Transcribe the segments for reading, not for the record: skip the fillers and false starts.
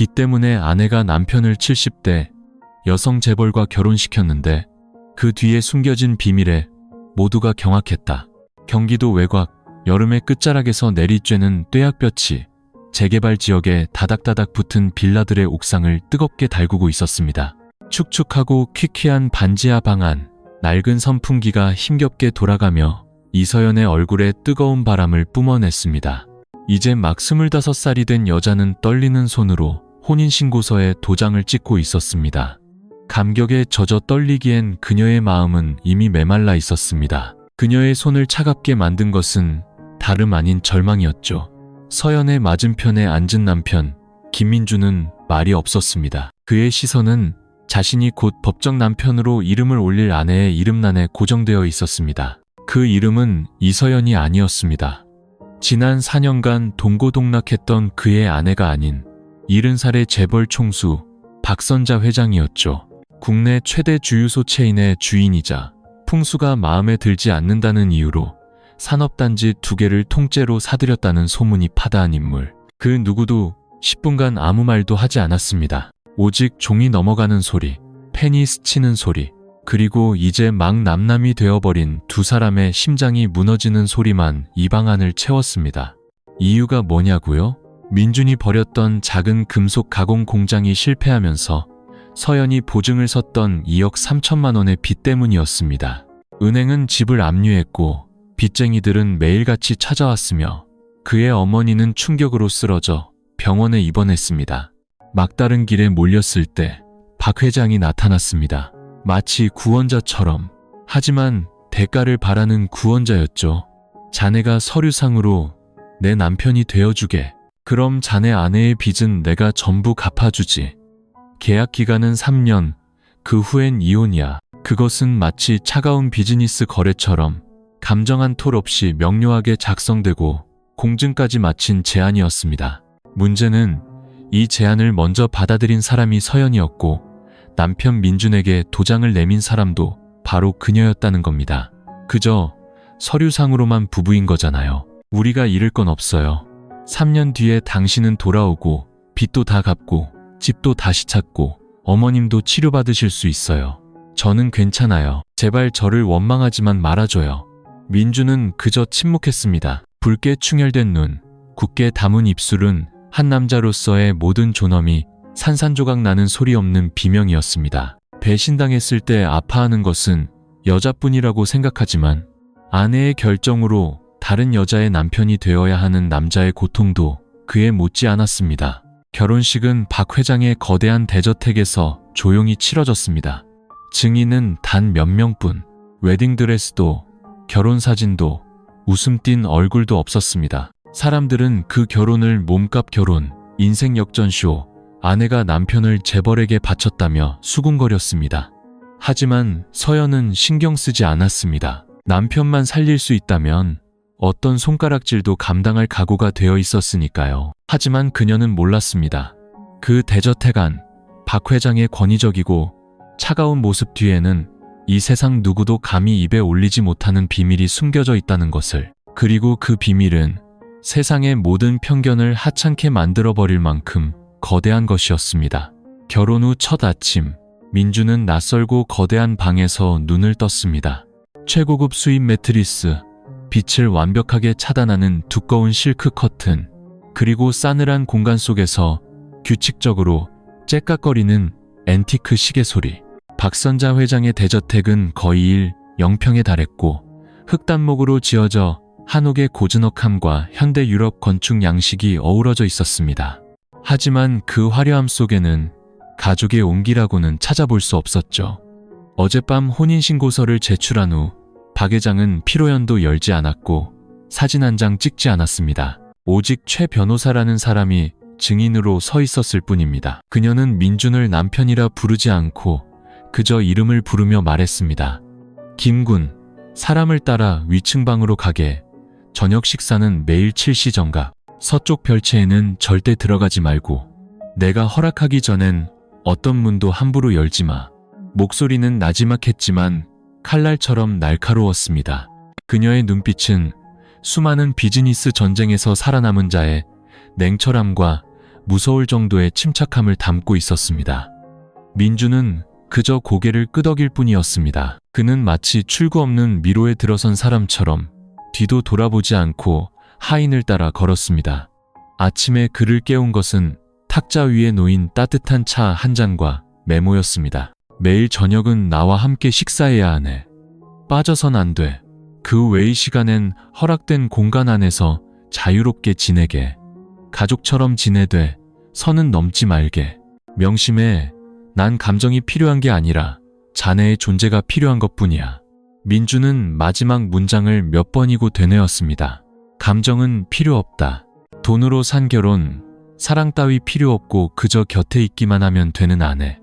빚 때문에 아내가 남편을 70대 여성 재벌과 결혼시켰는데 그 뒤에 숨겨진 비밀에 모두가 경악했다. 경기도 외곽 여름의 끝자락에서 내리쬐는 뙤약볕이 재개발 지역에 다닥다닥 붙은 빌라들의 옥상을 뜨겁게 달구고 있었습니다. 축축하고 퀴퀴한 반지하 방 안, 낡은 선풍기가 힘겹게 돌아가며 이서연의 얼굴에 뜨거운 바람을 뿜어냈습니다. 이제 막 25살이 된 여자는 떨리는 손으로 혼인신고서에 도장을 찍고 있었습니다. 감격에 젖어 떨리기엔 그녀의 마음은 이미 메말라 있었습니다. 그녀의 손을 차갑게 만든 것은 다름 아닌 절망이었죠. 서연의 맞은편에 앉은 남편 김민주는 말이 없었습니다. 그의 시선은 자신이 곧 법정 남편으로 이름을 올릴 아내의 이름란에 고정되어 있었습니다. 그 이름은 이서연이 아니었습니다. 지난 4년간 동고동락했던 그의 아내가 아닌 70살의 재벌 총수 박선자 회장이었죠. 국내 최대 주유소 체인의 주인이자 풍수가 마음에 들지 않는다는 이유로 산업단지 2개를 통째로 사들였다는 소문이 파다한 인물. 그 누구도 10분간 아무 말도 하지 않았습니다. 오직 종이 넘어가는 소리, 펜이 스치는 소리, 그리고 이제 막 남남이 되어버린 두 사람의 심장이 무너지는 소리만 이 방안을 채웠습니다. 이유가 뭐냐고요? 민준이 버렸던 작은 금속 가공 공장이 실패하면서 서연이 보증을 섰던 2억 3천만 원의 빚 때문이었습니다. 은행은 집을 압류했고 빚쟁이들은 매일같이 찾아왔으며 그의 어머니는 충격으로 쓰러져 병원에 입원했습니다. 막다른 길에 몰렸을 때 박 회장이 나타났습니다. 마치 구원자처럼. 하지만 대가를 바라는 구원자였죠. 자네가 서류상으로 내 남편이 되어주게. 그럼 자네 아내의 빚은 내가 전부 갚아주지. 계약 기간은 3년, 그 후엔 이혼이야. 그것은 마치 차가운 비즈니스 거래처럼 감정 한 톨 없이 명료하게 작성되고 공증까지 마친 제안이었습니다. 문제는 이 제안을 먼저 받아들인 사람이 서연이었고 남편 민준에게 도장을 내민 사람도 바로 그녀였다는 겁니다. 그저 서류상으로만 부부인 거잖아요. 우리가 잃을 건 없어요. 3년 뒤에 당신은 돌아오고 빚도 다 갚고 집도 다시 찾고 어머님도 치료받으실 수 있어요. 저는 괜찮아요. 제발 저를 원망하지만 말아줘요. 민주는 그저 침묵했습니다. 붉게 충혈된 눈, 굳게 담은 입술은 한 남자로서의 모든 존엄이 산산조각 나는 소리 없는 비명이었습니다. 배신당했을 때 아파하는 것은 여자뿐이라고 생각하지만 아내의 결정으로 다른 여자의 남편이 되어야 하는 남자의 고통도 그에 못지 않았습니다. 결혼식은 박 회장의 거대한 대저택에서 조용히 치러졌습니다. 증인은 단 몇 명뿐. 웨딩드레스도 결혼사진도 웃음 띤 얼굴도 없었습니다. 사람들은 그 결혼을 몸값 결혼, 인생 역전쇼, 아내가 남편을 재벌에게 바쳤다며 수군거렸습니다. 하지만 서연은 신경 쓰지 않았습니다. 남편만 살릴 수 있다면 어떤 손가락질도 감당할 각오가 되어 있었으니까요. 하지만 그녀는 몰랐습니다. 그 대저택 안, 박 회장의 권위적이고 차가운 모습 뒤에는 이 세상 누구도 감히 입에 올리지 못하는 비밀이 숨겨져 있다는 것을. 그리고 그 비밀은 세상의 모든 편견을 하찮게 만들어버릴 만큼 거대한 것이었습니다. 결혼 후 첫 아침, 민주는 낯설고 거대한 방에서 눈을 떴습니다. 최고급 수입 매트리스, 빛을 완벽하게 차단하는 두꺼운 실크 커튼, 그리고 싸늘한 공간 속에서 규칙적으로 째깍거리는 앤티크 시계 소리. 박선자 회장의 대저택은 거의 1.0평에 달했고 흙단목으로 지어져 한옥의 고즈넉함과 현대 유럽 건축 양식이 어우러져 있었습니다. 하지만 그 화려함 속에는 가족의 온기라고는 찾아볼 수 없었죠. 어젯밤 혼인신고서를 제출한 후 박 회장은 피로연도 열지 않았고 사진 한 장 찍지 않았습니다. 오직 최 변호사라는 사람이 증인으로 서 있었을 뿐입니다. 그녀는 민준을 남편이라 부르지 않고 그저 이름을 부르며 말했습니다. 김군, 사람을 따라 위층방으로 가게. 저녁 식사는 매일 7시 정각. 서쪽 별채에는 절대 들어가지 말고. 내가 허락하기 전엔 어떤 문도 함부로 열지 마. 목소리는 나지막했지만 칼날처럼 날카로웠습니다. 그녀의 눈빛은 수많은 비즈니스 전쟁에서 살아남은 자의 냉철함과 무서울 정도의 침착함을 담고 있었습니다. 민주는 그저 고개를 끄덕일 뿐이었습니다. 그는 마치 출구 없는 미로에 들어선 사람처럼 뒤도 돌아보지 않고 하인을 따라 걸었습니다. 아침에 그를 깨운 것은 탁자 위에 놓인 따뜻한 차 한 잔과 메모였습니다. 매일 저녁은 나와 함께 식사해야 하네. 빠져선 안 돼. 그 외의 시간엔 허락된 공간 안에서 자유롭게 지내게. 가족처럼 지내되 선은 넘지 말게. 명심해. 난 감정이 필요한 게 아니라 자네의 존재가 필요한 것뿐이야. 민주는 마지막 문장을 몇 번이고 되뇌었습니다. 감정은 필요 없다. 돈으로 산 결혼, 사랑 따위 필요 없고 그저 곁에 있기만 하면 되는 아내.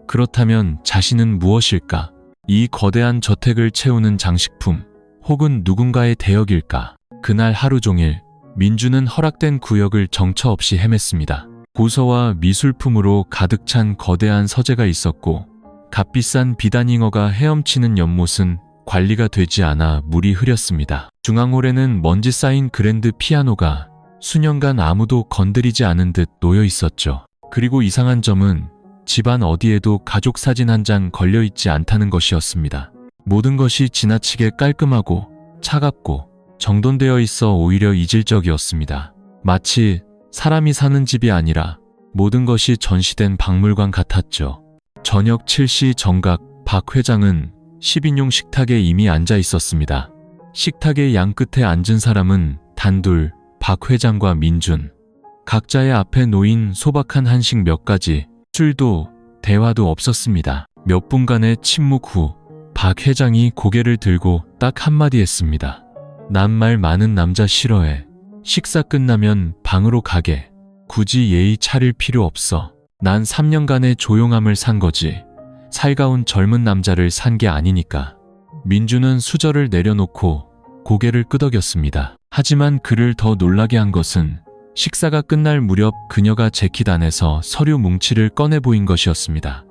그렇다면 자신은 무엇일까? 이 거대한 저택을 채우는 장식품, 혹은 누군가의 대역일까? 그날 하루 종일 민주는 허락된 구역을 정처 없이 헤맸습니다. 고서와 미술품으로 가득 찬 거대한 서재가 있었고 값비싼 비단잉어가 헤엄치는 연못은 관리가 되지 않아 물이 흐렸습니다. 중앙홀에는 먼지 쌓인 그랜드 피아노가 수년간 아무도 건드리지 않은 듯 놓여 있었죠. 그리고 이상한 점은 집안 어디에도 가족 사진 한 장 걸려있지 않다는 것이었습니다. 모든 것이 지나치게 깔끔하고 차갑고 정돈되어 있어 오히려 이질적이었습니다. 마치 사람이 사는 집이 아니라 모든 것이 전시된 박물관 같았죠. 저녁 7시 정각 박 회장은 10인용 식탁에 이미 앉아 있었습니다. 식탁의 양끝에 앉은 사람은 단둘 박 회장과 민준. 각자의 앞에 놓인 소박한 한식 몇 가지, 술도 대화도 없었습니다. 몇 분간의 침묵 후 박 회장이 고개를 들고 딱 한마디 했습니다. 난 말 많은 남자 싫어해. 식사 끝나면 방으로 가게. 굳이 예의 차릴 필요 없어. 난 3년간의 조용함을 산 거지. 살가운 젊은 남자를 산 게 아니니까. 민주는 수저를 내려놓고 고개를 끄덕였습니다. 하지만 그를 더 놀라게 한 것은 식사가 끝날 무렵 그녀가 재킷 안에서 서류 뭉치를 꺼내 보인 것이었습니다.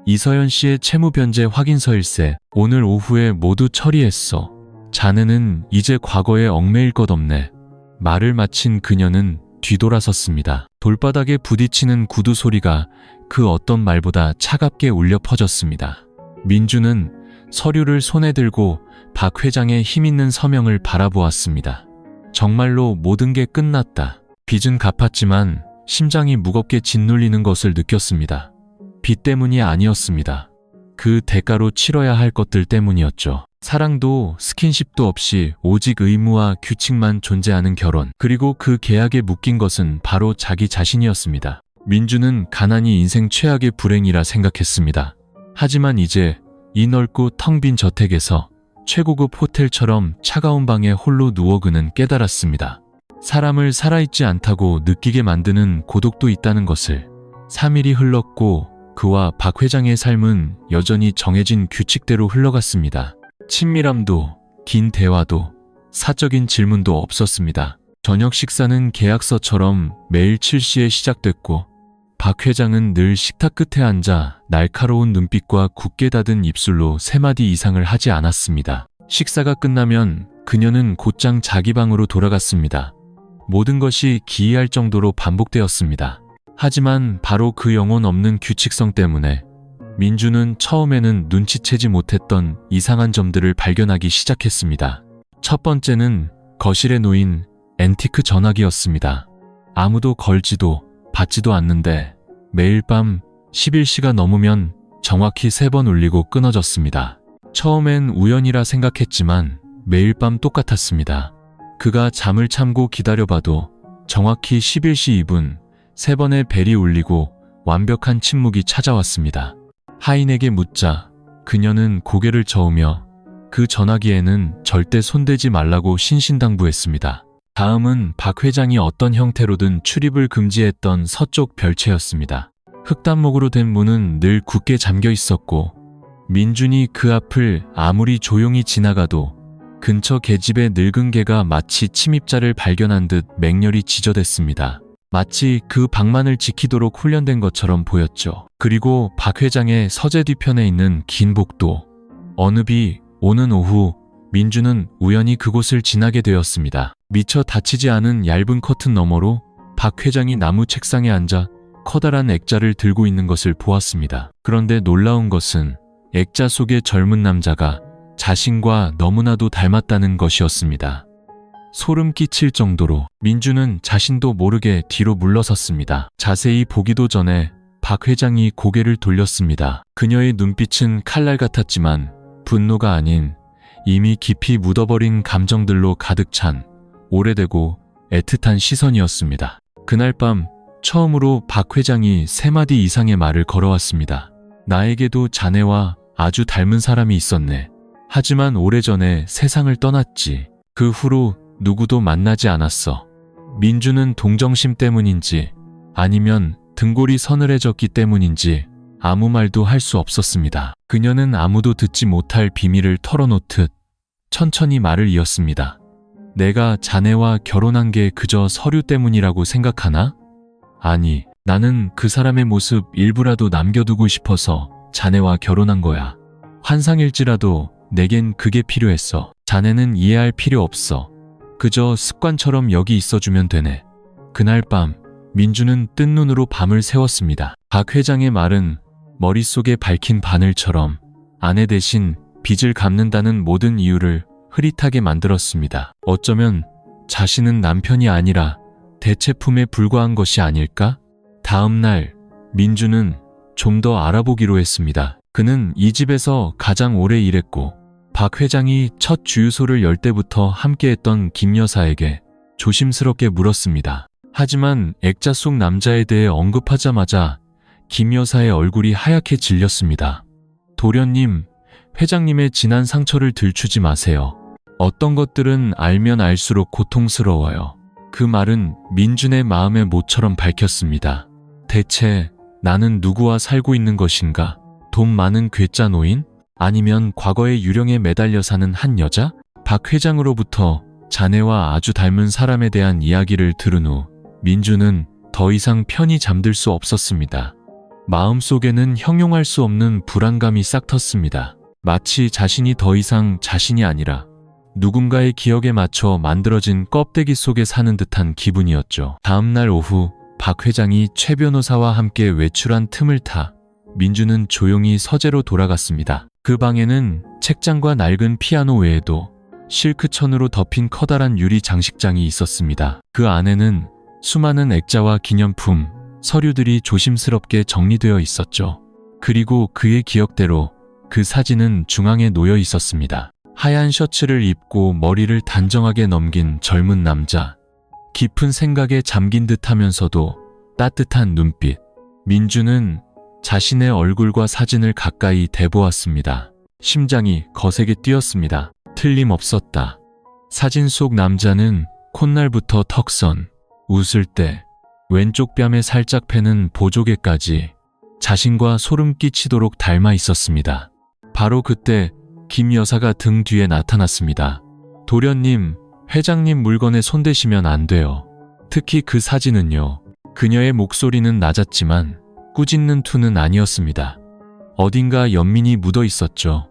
이서연 씨의 채무변제 확인서일세. 오늘 오후에 모두 처리했어. 자네는 이제 과거에 얽매일 것 없네. 말을 마친 그녀는 뒤돌아섰습니다. 돌바닥에 부딪히는 구두 소리가 그 어떤 말보다 차갑게 울려 퍼졌습니다. 민주는 서류를 손에 들고 박 회장의 힘있는 서명을 바라보았습니다. 정말로 모든 게 끝났다. 빚은 갚았지만 심장이 무겁게 짓눌리는 것을 느꼈습니다. 빚 때문이 아니었습니다. 그 대가로 치러야 할 것들 때문이었죠. 사랑도 스킨십도 없이 오직 의무와 규칙만 존재하는 결혼. 그리고 그 계약에 묶인 것은 바로 자기 자신이었습니다. 민주는 가난이 인생 최악의 불행이라 생각했습니다. 하지만 이제 이 넓고 텅 빈 저택에서 최고급 호텔처럼 차가운 방에 홀로 누워 그는 깨달았습니다. 사람을 살아있지 않다고 느끼게 만드는 고독도 있다는 것을. 3일이 흘렀고 그와 박 회장의 삶은 여전히 정해진 규칙대로 흘러갔습니다. 친밀함도, 긴 대화도, 사적인 질문도 없었습니다. 저녁 식사는 계약서처럼 매일 7시에 시작됐고 박 회장은 늘 식탁 끝에 앉아 날카로운 눈빛과 굳게 닫은 입술로 3마디 이상을 하지 않았습니다. 식사가 끝나면 그녀는 곧장 자기 방으로 돌아갔습니다. 모든 것이 기이할 정도로 반복되었습니다. 하지만 바로 그 영혼 없는 규칙성 때문에 민주는 처음에는 눈치채지 못했던 이상한 점들을 발견하기 시작했습니다. 첫 번째는 거실에 놓인 앤티크 전화기였습니다. 아무도 걸지도 받지도 않는데 매일 밤 11시가 넘으면 정확히 3번 울리고 끊어졌습니다. 처음엔 우연이라 생각했지만 매일 밤 똑같았습니다. 그가 잠을 참고 기다려봐도 정확히 11시 2분 3번의 벨이 울리고 완벽한 침묵이 찾아왔습니다. 하인에게 묻자 그녀는 고개를 저으며 그 전화기에는 절대 손대지 말라고 신신당부했습니다. 다음은 박 회장이 어떤 형태로든 출입을 금지했던 서쪽 별채였습니다. 흙단목으로 된 문은 늘 굳게 잠겨 있었고 민준이 그 앞을 아무리 조용히 지나가도 근처 계집의 늙은 개가 마치 침입자를 발견한 듯 맹렬히 지저댔습니다. 마치 그 방만을 지키도록 훈련된 것처럼 보였죠. 그리고 박 회장의 서재 뒤편에 있는 긴 복도. 어느 비 오는 오후 민주는 우연히 그곳을 지나게 되었습니다. 미처 닫히지 않은 얇은 커튼 너머로 박 회장이 나무 책상에 앉아 커다란 액자를 들고 있는 것을 보았습니다. 그런데 놀라운 것은 액자 속의 젊은 남자가 자신과 너무나도 닮았다는 것이었습니다. 소름 끼칠 정도로 민주는 자신도 모르게 뒤로 물러섰습니다. 자세히 보기도 전에 박 회장이 고개를 돌렸습니다. 그녀의 눈빛은 칼날 같았지만 분노가 아닌 이미 깊이 묻어버린 감정들로 가득 찬 오래되고 애틋한 시선이었습니다. 그날 밤 처음으로 박 회장이 3마디 이상의 말을 걸어왔습니다. 나에게도 자네와 아주 닮은 사람이 있었네. 하지만 오래전에 세상을 떠났지. 그 후로 누구도 만나지 않았어. 민주는 동정심 때문인지 아니면 등골이 서늘해졌기 때문인지 아무 말도 할 수 없었습니다. 그녀는 아무도 듣지 못할 비밀을 털어놓듯 천천히 말을 이었습니다. 내가 자네와 결혼한 게 그저 서류 때문이라고 생각하나? 아니, 나는 그 사람의 모습 일부라도 남겨두고 싶어서 자네와 결혼한 거야. 환상일지라도 내겐 그게 필요했어. 자네는 이해할 필요 없어. 그저 습관처럼 여기 있어주면 되네. 그날 밤 민주는 뜬 눈으로 밤을 새웠습니다. 박 회장의 말은 머릿속에 밝힌 바늘처럼 아내 대신 빚을 갚는다는 모든 이유를 흐릿하게 만들었습니다. 어쩌면 자신은 남편이 아니라 대체품에 불과한 것이 아닐까? 다음 날 민주는 좀 더 알아보기로 했습니다. 그는 이 집에서 가장 오래 일했고 박 회장이 첫 주유소를 열 때부터 함께했던 김 여사에게 조심스럽게 물었습니다. 하지만 액자 속 남자에 대해 언급하자마자 김 여사의 얼굴이 하얗게 질렸습니다. 도련님, 회장님의 진한 상처를 들추지 마세요. 어떤 것들은 알면 알수록 고통스러워요. 그 말은 민준의 마음의 모처럼 밝혔습니다. 대체 나는 누구와 살고 있는 것인가? 돈 많은 괴짜 노인? 아니면 과거의 유령에 매달려 사는 한 여자? 박 회장으로부터 자네와 아주 닮은 사람에 대한 이야기를 들은 후 민주는 더 이상 편히 잠들 수 없었습니다. 마음속에는 형용할 수 없는 불안감이 싹 텄습니다. 마치 자신이 더 이상 자신이 아니라 누군가의 기억에 맞춰 만들어진 껍데기 속에 사는 듯한 기분이었죠. 다음 날 오후 박 회장이 최 변호사와 함께 외출한 틈을 타 민주는 조용히 서재로 돌아갔습니다. 그 방에는 책장과 낡은 피아노 외에도 실크천으로 덮인 커다란 유리 장식장이 있었습니다. 그 안에는 수많은 액자와 기념품, 서류들이 조심스럽게 정리되어 있었죠. 그리고 그의 기억대로 그 사진은 중앙에 놓여 있었습니다. 하얀 셔츠를 입고 머리를 단정하게 넘긴 젊은 남자. 깊은 생각에 잠긴 듯 하면서도 따뜻한 눈빛. 민주는 자신의 얼굴과 사진을 가까이 대보았습니다. 심장이 거세게 뛰었습니다. 틀림없었다. 사진 속 남자는 콧날부터 턱선, 웃을 때 왼쪽 뺨에 살짝 패는 보조개까지 자신과 소름 끼치도록 닮아 있었습니다. 바로 그때 김 여사가 등 뒤에 나타났습니다. 도련님, 회장님 물건에 손대시면 안 돼요. 특히 그 사진은요. 그녀의 목소리는 낮았지만 꾸짖는 투는 아니었습니다. 어딘가 연민이 묻어 있었죠.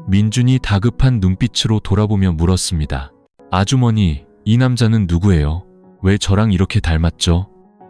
민준이 다급한 눈빛으로 돌아보며 물었습니다. 아주머니, 이 남자는 누구예요? 왜 저랑 이렇게 닮았죠?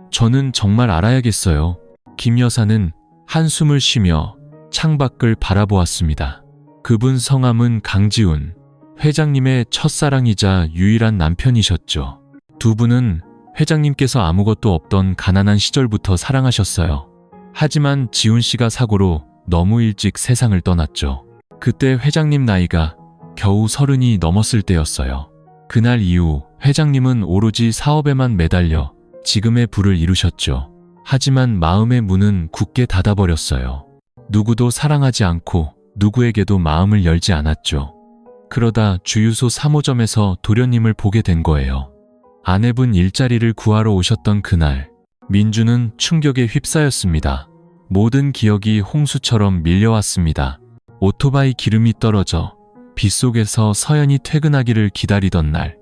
저는 정말 알아야겠어요. 김 여사는 한숨을 쉬며 창밖을 바라보았습니다. 그분 성함은 강지훈, 회장님의 첫사랑이자 유일한 남편이셨죠. 두 분은 회장님께서 아무것도 없던 가난한 시절부터 사랑하셨어요. 하지만 지훈 씨가 사고로 너무 일찍 세상을 떠났죠. 그때 회장님 나이가 겨우 30이 넘었을 때였어요. 그날 이후 회장님은 오로지 사업에만 매달려 지금의 부를 이루셨죠. 하지만 마음의 문은 굳게 닫아버렸어요. 누구도 사랑하지 않고 누구에게도 마음을 열지 않았죠. 그러다 주유소 3호점에서 도련님을 보게 된 거예요. 아내분 일자리를 구하러 오셨던 그날, 민주는 충격에 휩싸였습니다. 모든 기억이 홍수처럼 밀려왔습니다. 오토바이 기름이 떨어져 빗속에서 서연이 퇴근하기를 기다리던 날,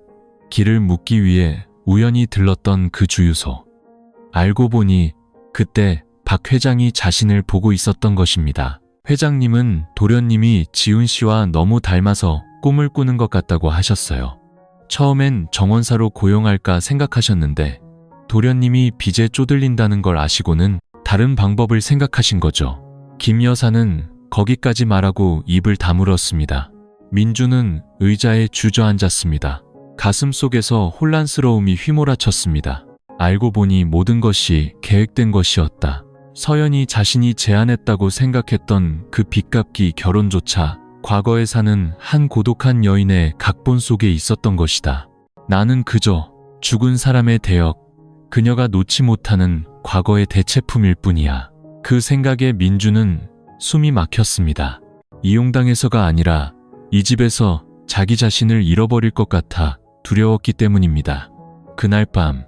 길을 묻기 위해 우연히 들렀던 그 주유소. 알고 보니 그때 박 회장이 자신을 보고 있었던 것입니다. 회장님은 도련님이 지훈 씨와 너무 닮아서 꿈을 꾸는 것 같다고 하셨어요. 처음엔 정원사로 고용할까 생각하셨는데 도련님이 빚에 쪼들린다는 걸 아시고는 다른 방법을 생각하신 거죠. 김 여사는 거기까지 말하고 입을 다물었습니다. 민주는 의자에 주저앉았습니다. 가슴 속에서 혼란스러움이 휘몰아쳤습니다. 알고 보니 모든 것이 계획된 것이었다. 서연이 자신이 제안했다고 생각했던 그 빚갚기 결혼조차 과거에 사는 한 고독한 여인의 각본 속에 있었던 것이다. 나는 그저 죽은 사람의 대역, 그녀가 놓지 못하는 과거의 대체품일 뿐이야. 그 생각에 민주는 숨이 막혔습니다. 이용당해서가 아니라 이 집에서 자기 자신을 잃어버릴 것 같아 두려웠기 때문입니다. 그날 밤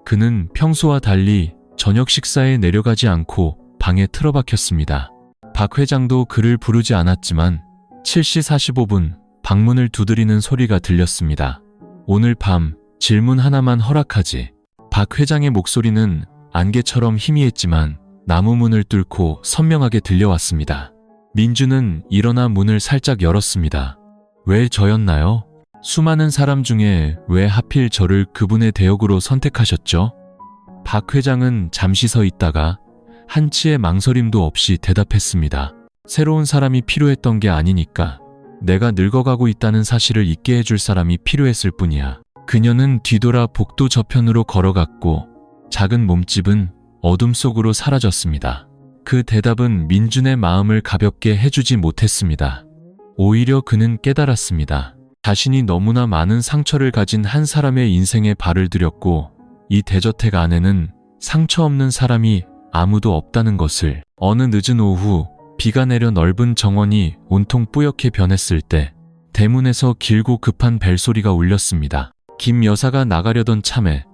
그는 평소와 달리 저녁 식사에 내려가지 않고 방에 틀어박혔습니다. 박 회장도 그를 부르지 않았지만 7시 45분 방문을 두드리는 소리가 들렸습니다. 오늘 밤 질문 하나만 허락하지. 박 회장의 목소리는 안개처럼 희미했지만 나무 문을 뚫고 선명하게 들려왔습니다. 민주는 일어나 문을 살짝 열었습니다. 왜 저였나요? 수많은 사람 중에 왜 하필 저를 그분의 대역으로 선택하셨죠? 박 회장은 잠시 서 있다가 한치의 망설임도 없이 대답했습니다. 새로운 사람이 필요했던 게 아니니까. 내가 늙어가고 있다는 사실을 잊게 해줄 사람이 필요했을 뿐이야. 그녀는 뒤돌아 복도 저편으로 걸어갔고 작은 몸집은 어둠 속으로 사라졌습니다. 그 대답은 민준의 마음을 가볍게 해주지 못했습니다. 오히려 그는 깨달았습니다. 자신이 너무나 많은 상처를 가진 한 사람의 인생에 발을 들였고 이 대저택 안에는 상처 없는 사람이 아무도 없다는 것을. 어느 늦은 오후 비가 내려 넓은 정원이 온통 뿌옇게 변했을 때 대문에서 길고 급한 벨소리가 울렸습니다. 김 여사가 나가려던 참에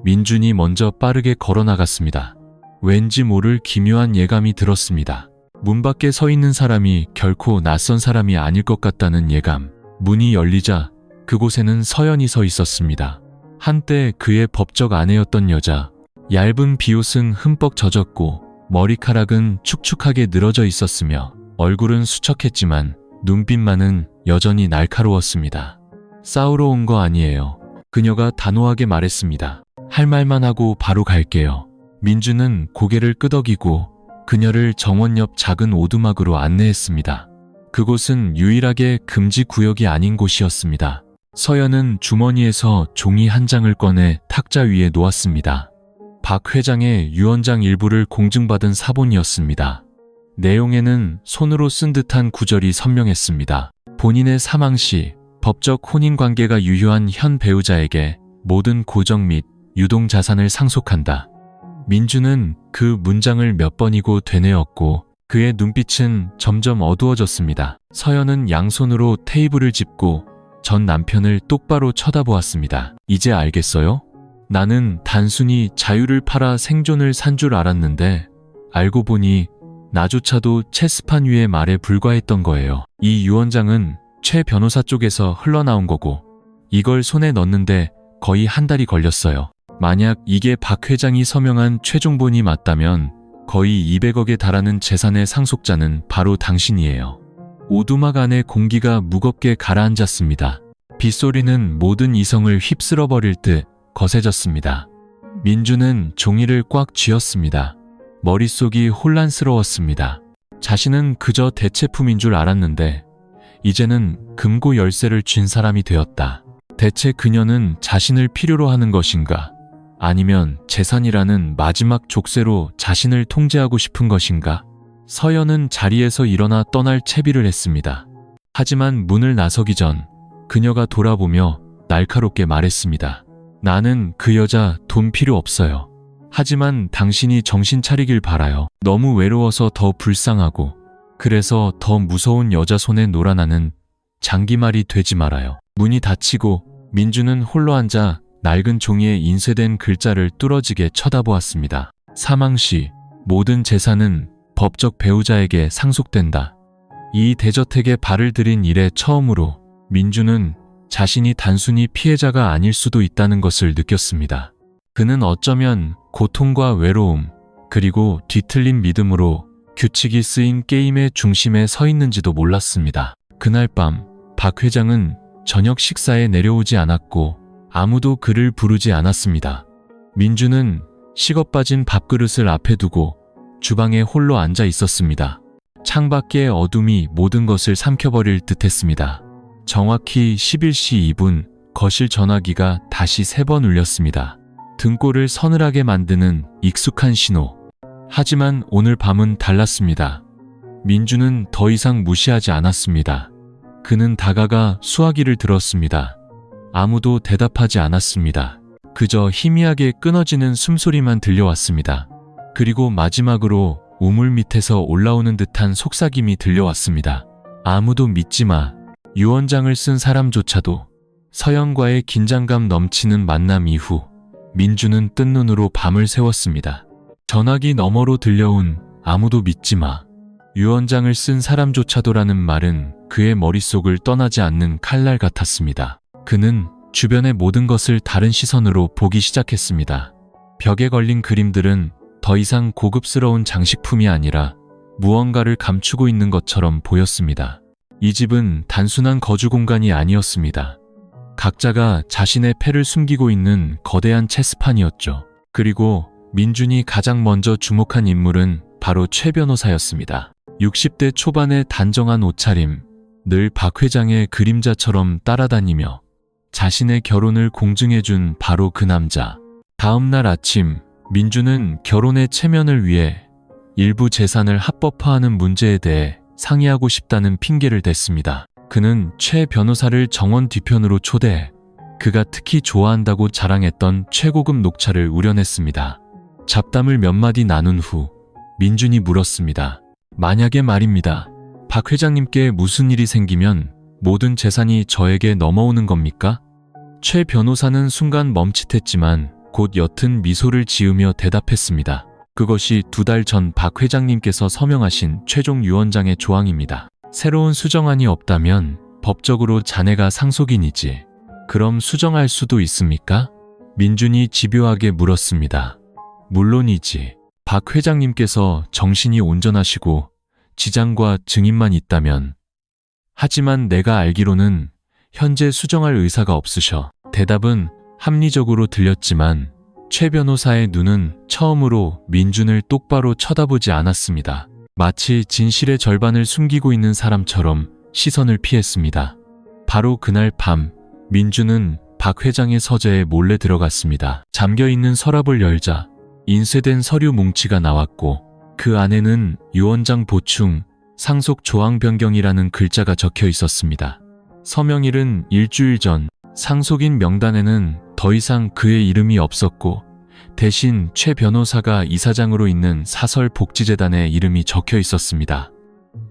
민준이 먼저 빠르게 걸어 나갔습니다. 왠지 모를 기묘한 예감이 들었습니다. 문 밖에 서 있는 사람이 결코 낯선 사람이 아닐 것 같다는 예감. 문이 열리자 그곳에는 서연이 서 있었습니다. 한때 그의 법적 아내였던 여자. 얇은 비옷은 흠뻑 젖었고 머리카락은 축축하게 늘어져 있었으며 얼굴은 수척했지만 눈빛만은 여전히 날카로웠습니다. 싸우러 온 거 아니에요. 그녀가 단호하게 말했습니다. 할 말만 하고 바로 갈게요. 민주는 고개를 끄덕이고 그녀를 정원 옆 작은 오두막으로 안내했습니다. 그곳은 유일하게 금지 구역이 아닌 곳이었습니다. 서연은 주머니에서 종이 한 장을 꺼내 탁자 위에 놓았습니다. 박 회장의 유언장 일부를 공증받은 사본이었습니다. 내용에는 손으로 쓴 듯한 구절이 선명했습니다. 본인의 사망 시 법적 혼인관계가 유효한 현 배우자에게 모든 고정 및 유동 자산을 상속한다. 민주는 그 문장을 몇 번이고 되뇌었고 그의 눈빛은 점점 어두워졌습니다. 서연은 양손으로 테이블을 짚고 전 남편을 똑바로 쳐다보았습니다. 이제 알겠어요? 나는 단순히 자유를 팔아 생존을 산 줄 알았는데 알고 보니 나조차도 체스판 위의 말에 불과했던 거예요. 이 유언장은 최 변호사 쪽에서 흘러나온 거고 이걸 손에 넣는데 거의 한 달이 걸렸어요. 만약 이게 박 회장이 서명한 최종본이 맞다면 거의 200억에 달하는 재산의 상속자는 바로 당신이에요. 오두막 안의 공기가 무겁게 가라앉았습니다. 빗소리는 모든 이성을 휩쓸어버릴 듯 거세졌습니다. 민주는 종이를 꽉 쥐었습니다. 머릿속이 혼란스러웠습니다. 자신은 그저 대체품인 줄 알았는데 이제는 금고 열쇠를 쥔 사람이 되었다. 대체 그녀는 자신을 필요로 하는 것인가? 아니면 재산이라는 마지막 족쇄로 자신을 통제하고 싶은 것인가? 서연은 자리에서 일어나 떠날 채비를 했습니다. 하지만 문을 나서기 전 그녀가 돌아보며 날카롭게 말했습니다. 나는 그 여자 돈 필요 없어요. 하지만 당신이 정신 차리길 바라요. 너무 외로워서 더 불쌍하고 그래서 더 무서운 여자 손에 놀아나는 장기말이 되지 말아요. 문이 닫히고 민주는 홀로 앉아 낡은 종이에 인쇄된 글자를 뚫어지게 쳐다보았습니다. 사망 시 모든 재산은 법적 배우자에게 상속된다. 이 대저택에 발을 들인 이래 처음으로 민주는 자신이 단순히 피해자가 아닐 수도 있다는 것을 느꼈습니다. 그는 어쩌면 고통과 외로움, 그리고 뒤틀린 믿음으로 규칙이 쓰인 게임의 중심에 서 있는지도 몰랐습니다. 그날 밤 박 회장은 저녁 식사에 내려오지 않았고 아무도 그를 부르지 않았습니다. 민주는 식어 빠진 밥그릇을 앞에 두고 주방에 홀로 앉아 있었습니다. 창밖의 어둠이 모든 것을 삼켜버릴 듯했습니다. 정확히 11시 2분 거실 전화기가 다시 3번 울렸습니다. 등골을 서늘하게 만드는 익숙한 신호. 하지만 오늘 밤은 달랐습니다. 민주는 더 이상 무시하지 않았습니다. 그는 다가가 수화기를 들었습니다. 아무도 대답하지 않았습니다. 그저 희미하게 끊어지는 숨소리만 들려왔습니다. 그리고 마지막으로 우물 밑에서 올라오는 듯한 속삭임이 들려왔습니다. 아무도 믿지 마. 유언장을 쓴 사람조차도. 서영과의 긴장감 넘치는 만남 이후 민주는 뜬 눈으로 밤을 새웠습니다. 전화기 너머로 들려온 아무도 믿지 마. 유언장을 쓴 사람조차도라는 말은 그의 머릿속을 떠나지 않는 칼날 같았습니다. 그는 주변의 모든 것을 다른 시선으로 보기 시작했습니다. 벽에 걸린 그림들은 더 이상 고급스러운 장식품이 아니라 무언가를 감추고 있는 것처럼 보였습니다. 이 집은 단순한 거주 공간이 아니었습니다. 각자가 자신의 패를 숨기고 있는 거대한 체스판이었죠. 그리고 민준이 가장 먼저 주목한 인물은 바로 최 변호사였습니다. 60대 초반의 단정한 옷차림, 늘 박 회장의 그림자처럼 따라다니며 자신의 결혼을 공증해준 바로 그 남자. 다음 날 아침, 민주는 결혼의 체면을 위해 일부 재산을 합법화하는 문제에 대해 상의하고 싶다는 핑계를 댔습니다. 그는 최 변호사를 정원 뒤편으로 초대해 그가 특히 좋아한다고 자랑했던 최고급 녹차를 우려냈습니다. 잡담을 몇 마디 나눈 후 민준이 물었습니다. 만약에 말입니다. 박 회장님께 무슨 일이 생기면 모든 재산이 저에게 넘어오는 겁니까? 최 변호사는 순간 멈칫했지만 곧 옅은 미소를 지으며 대답했습니다. 그것이 2달 전 박 회장님께서 서명하신 최종 유언장의 조항입니다. 새로운 수정안이 없다면 법적으로 자네가 상속인이지. 그럼 수정할 수도 있습니까? 민준이 집요하게 물었습니다. 물론이지. 박 회장님께서 정신이 온전하시고 지장과 증인만 있다면. 하지만 내가 알기로는 현재 수정할 의사가 없으셔. 대답은 합리적으로 들렸지만 최 변호사의 눈은 처음으로 민준을 똑바로 쳐다보지 않았습니다. 마치 진실의 절반을 숨기고 있는 사람처럼 시선을 피했습니다. 바로 그날 밤, 민준은 박 회장의 서재에 몰래 들어갔습니다. 잠겨있는 서랍을 열자 인쇄된 서류 뭉치가 나왔고 그 안에는 유언장 보충, 상속 조항 변경이라는 글자가 적혀 있었습니다. 서명일은 일주일 전, 상속인 명단에는 더 이상 그의 이름이 없었고 대신 최 변호사가 이사장으로 있는 사설복지재단의 이름이 적혀 있었습니다.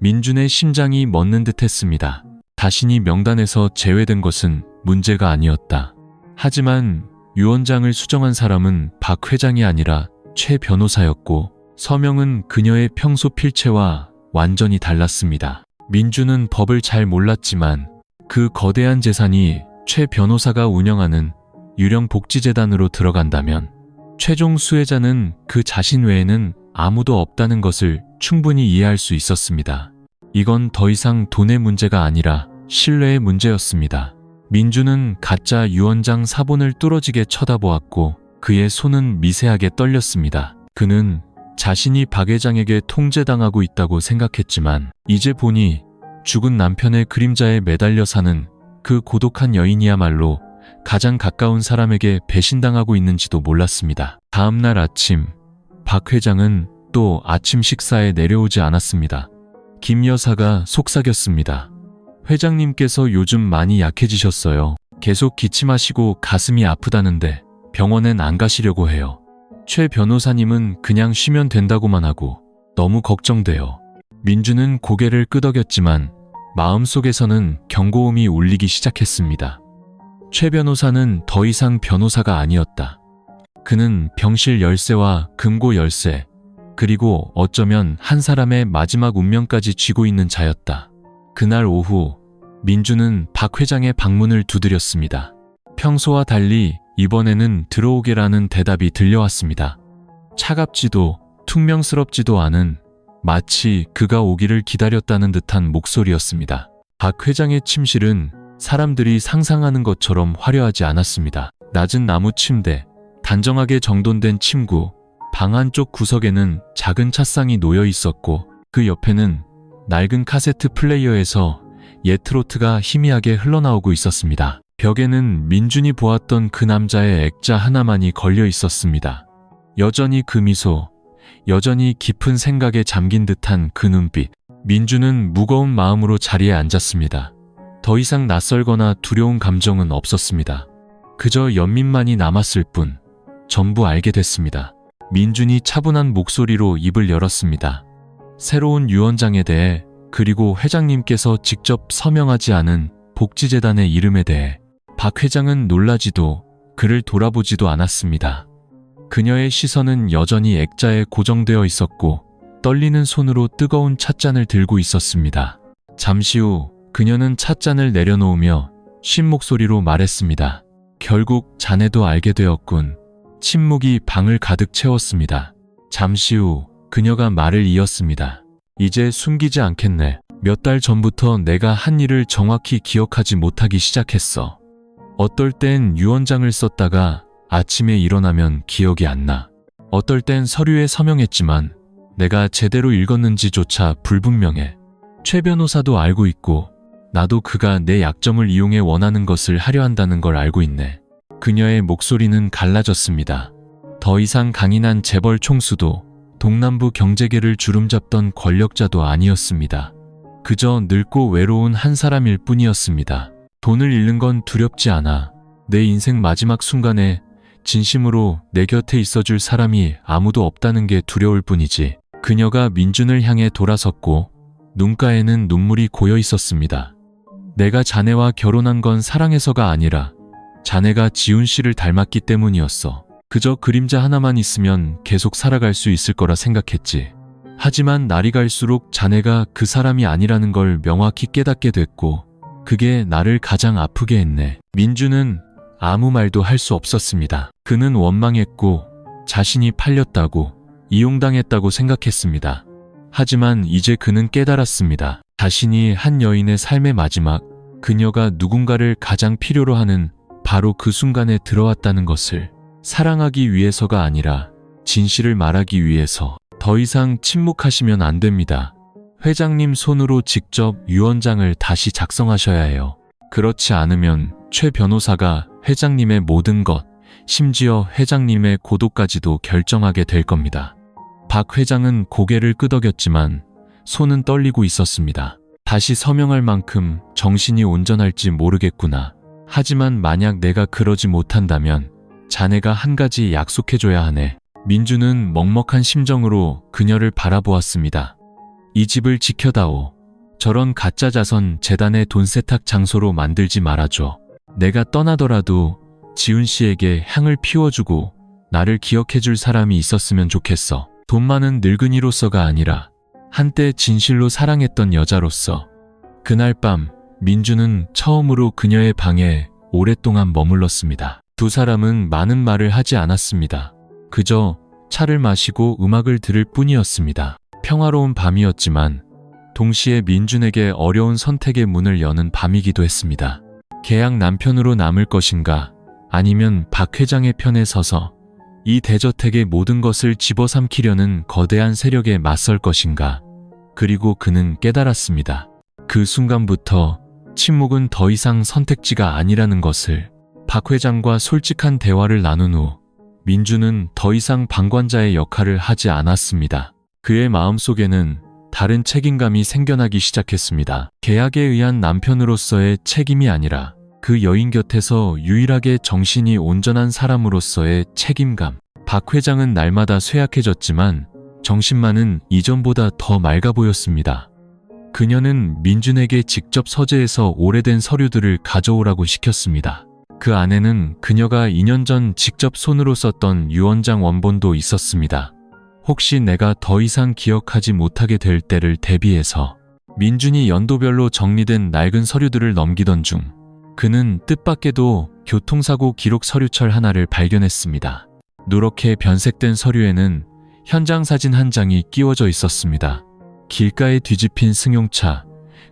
민준의 심장이 멎는 듯했습니다. 자신이 명단에서 제외된 것은 문제가 아니었다. 하지만 유언장을 수정한 사람은 박 회장이 아니라 최 변호사였고 서명은 그녀의 평소 필체와 완전히 달랐습니다. 민준은 법을 잘 몰랐지만 그 거대한 재산이 최 변호사가 운영하는 유령 복지재단으로 들어간다면 최종 수혜자는 그 자신 외에는 아무도 없다는 것을 충분히 이해할 수 있었습니다. 이건 더 이상 돈의 문제가 아니라 신뢰의 문제였습니다. 민주는 가짜 유언장 사본을 뚫어지게 쳐다보았고 그의 손은 미세하게 떨렸습니다. 그는 자신이 박 회장에게 통제당하고 있다고 생각했지만 이제 보니 죽은 남편의 그림자에 매달려 사는 그 고독한 여인이야말로 가장 가까운 사람에게 배신당하고 있는지도 몰랐습니다. 다음 날 아침, 박 회장은 또 아침 식사에 내려오지 않았습니다. 김 여사가 속삭였습니다. 회장님께서 요즘 많이 약해지셨어요. 계속 기침하시고 가슴이 아프다는데 병원엔 안 가시려고 해요. 최 변호사님은 그냥 쉬면 된다고만 하고 너무 걱정돼요. 민주는 고개를 끄덕였지만 마음속에서는 경고음이 울리기 시작했습니다. 최 변호사는 더 이상 변호사가 아니었다. 그는 병실 열쇠와 금고 열쇠, 그리고 어쩌면 한 사람의 마지막 운명까지 쥐고 있는 자였다. 그날 오후, 민주는 박 회장의 방문을 두드렸습니다. 평소와 달리 이번에는 들어오게라는 대답이 들려왔습니다. 차갑지도 퉁명스럽지도 않은 마치 그가 오기를 기다렸다는 듯한 목소리였습니다. 박 회장의 침실은 사람들이 상상하는 것처럼 화려하지 않았습니다. 낮은 나무 침대, 단정하게 정돈된 침구, 방 안쪽 구석에는 작은 찻상이 놓여 있었고 그 옆에는 낡은 카세트 플레이어에서 옛 트로트가 희미하게 흘러나오고 있었습니다. 벽에는 민준이 보았던 그 남자의 액자 하나만이 걸려 있었습니다. 여전히 그 미소, 여전히 깊은 생각에 잠긴 듯한 그 눈빛. 민준은 무거운 마음으로 자리에 앉았습니다. 더 이상 낯설거나 두려운 감정은 없었습니다. 그저 연민만이 남았을 뿐. 전부 알게 됐습니다. 민준이 차분한 목소리로 입을 열었습니다. 새로운 유원장에 대해, 그리고 회장님께서 직접 서명하지 않은 복지재단의 이름에 대해. 박 회장은 놀라지도 그를 돌아보지도 않았습니다. 그녀의 시선은 여전히 액자에 고정되어 있었고 떨리는 손으로 뜨거운 찻잔을 들고 있었습니다. 잠시 후 그녀는 찻잔을 내려놓으며 쉰 목소리로 말했습니다. 결국 자네도 알게 되었군. 침묵이 방을 가득 채웠습니다. 잠시 후 그녀가 말을 이었습니다. 이제 숨기지 않겠네. 몇 달 전부터 내가 한 일을 정확히 기억하지 못하기 시작했어. 어떨 땐 유언장을 썼다가 아침에 일어나면 기억이 안 나. 어떨 땐 서류에 서명했지만 내가 제대로 읽었는지조차 불분명해. 최 변호사도 알고 있고 나도 그가 내 약점을 이용해 원하는 것을 하려 한다는 걸 알고 있네. 그녀의 목소리는 갈라졌습니다. 더 이상 강인한 재벌 총수도 동남부 경제계를 주름잡던 권력자도 아니었습니다. 그저 늙고 외로운 한 사람일 뿐이었습니다. 돈을 잃는 건 두렵지 않아. 내 인생 마지막 순간에 진심으로 내 곁에 있어줄 사람이 아무도 없다는 게 두려울 뿐이지. 그녀가 민준을 향해 돌아섰고 눈가에는 눈물이 고여 있었습니다. 내가 자네와 결혼한 건 사랑해서가 아니라 자네가 지훈 씨를 닮았기 때문이었어. 그저 그림자 하나만 있으면 계속 살아갈 수 있을 거라 생각했지. 하지만 날이 갈수록 자네가 그 사람이 아니라는 걸 명확히 깨닫게 됐고 그게 나를 가장 아프게 했네. 민준은 아무 말도 할 수 없었습니다. 그는 원망했고 자신이 팔렸다고, 이용당했다고 생각했습니다. 하지만 이제 그는 깨달았습니다. 자신이 한 여인의 삶의 마지막, 그녀가 누군가를 가장 필요로 하는 바로 그 순간에 들어왔다는 것을. 사랑하기 위해서가 아니라 진실을 말하기 위해서. 더 이상 침묵하시면 안 됩니다. 회장님 손으로 직접 유언장을 다시 작성하셔야 해요. 그렇지 않으면 최 변호사가 회장님의 모든 것, 심지어 회장님의 고도까지도 결정하게 될 겁니다. 박 회장은 고개를 끄덕였지만 손은 떨리고 있었습니다. 다시 서명할 만큼 정신이 온전할지 모르겠구나. 하지만 만약 내가 그러지 못한다면 자네가 한 가지 약속해줘야 하네. 민주는 먹먹한 심정으로 그녀를 바라보았습니다. 이 집을 지켜다오. 저런 가짜 자선 재단의 돈 세탁 장소로 만들지 말아줘. 내가 떠나더라도 지훈 씨에게 향을 피워주고 나를 기억해줄 사람이 있었으면 좋겠어. 돈 많은 늙은이로서가 아니라 한때 진실로 사랑했던 여자로서. 그날 밤 민주는 처음으로 그녀의 방에 오랫동안 머물렀습니다. 두 사람은 많은 말을 하지 않았습니다. 그저 차를 마시고 음악을 들을 뿐이었습니다. 평화로운 밤이었지만 동시에 민준에게 어려운 선택의 문을 여는 밤이기도 했습니다. 계약 남편으로 남을 것인가, 아니면 박 회장의 편에 서서 이 대저택의 모든 것을 집어삼키려는 거대한 세력에 맞설 것인가. 그리고 그는 깨달았습니다. 그 순간부터 침묵은 더 이상 선택지가 아니라는 것을. 박 회장과 솔직한 대화를 나눈 후 민주는 더 이상 방관자의 역할을 하지 않았습니다. 그의 마음속에는 다른 책임감이 생겨나기 시작했습니다. 계약에 의한 남편으로서의 책임이 아니라 그 여인 곁에서 유일하게 정신이 온전한 사람으로서의 책임감. 박 회장은 날마다 쇠약해졌지만 정신만은 이전보다 더 맑아 보였습니다. 그녀는 민준에게 직접 서재에서 오래된 서류들을 가져오라고 시켰습니다. 그 안에는 그녀가 2년 전 직접 손으로 썼던 유언장 원본도 있었습니다. 혹시 내가 더 이상 기억하지 못하게 될 때를 대비해서. 민준이 연도별로 정리된 낡은 서류들을 넘기던 중 그는 뜻밖에도 교통사고 기록 서류철 하나를 발견했습니다. 누렇게 변색된 서류에는 현장 사진 한 장이 끼워져 있었습니다. 길가에 뒤집힌 승용차,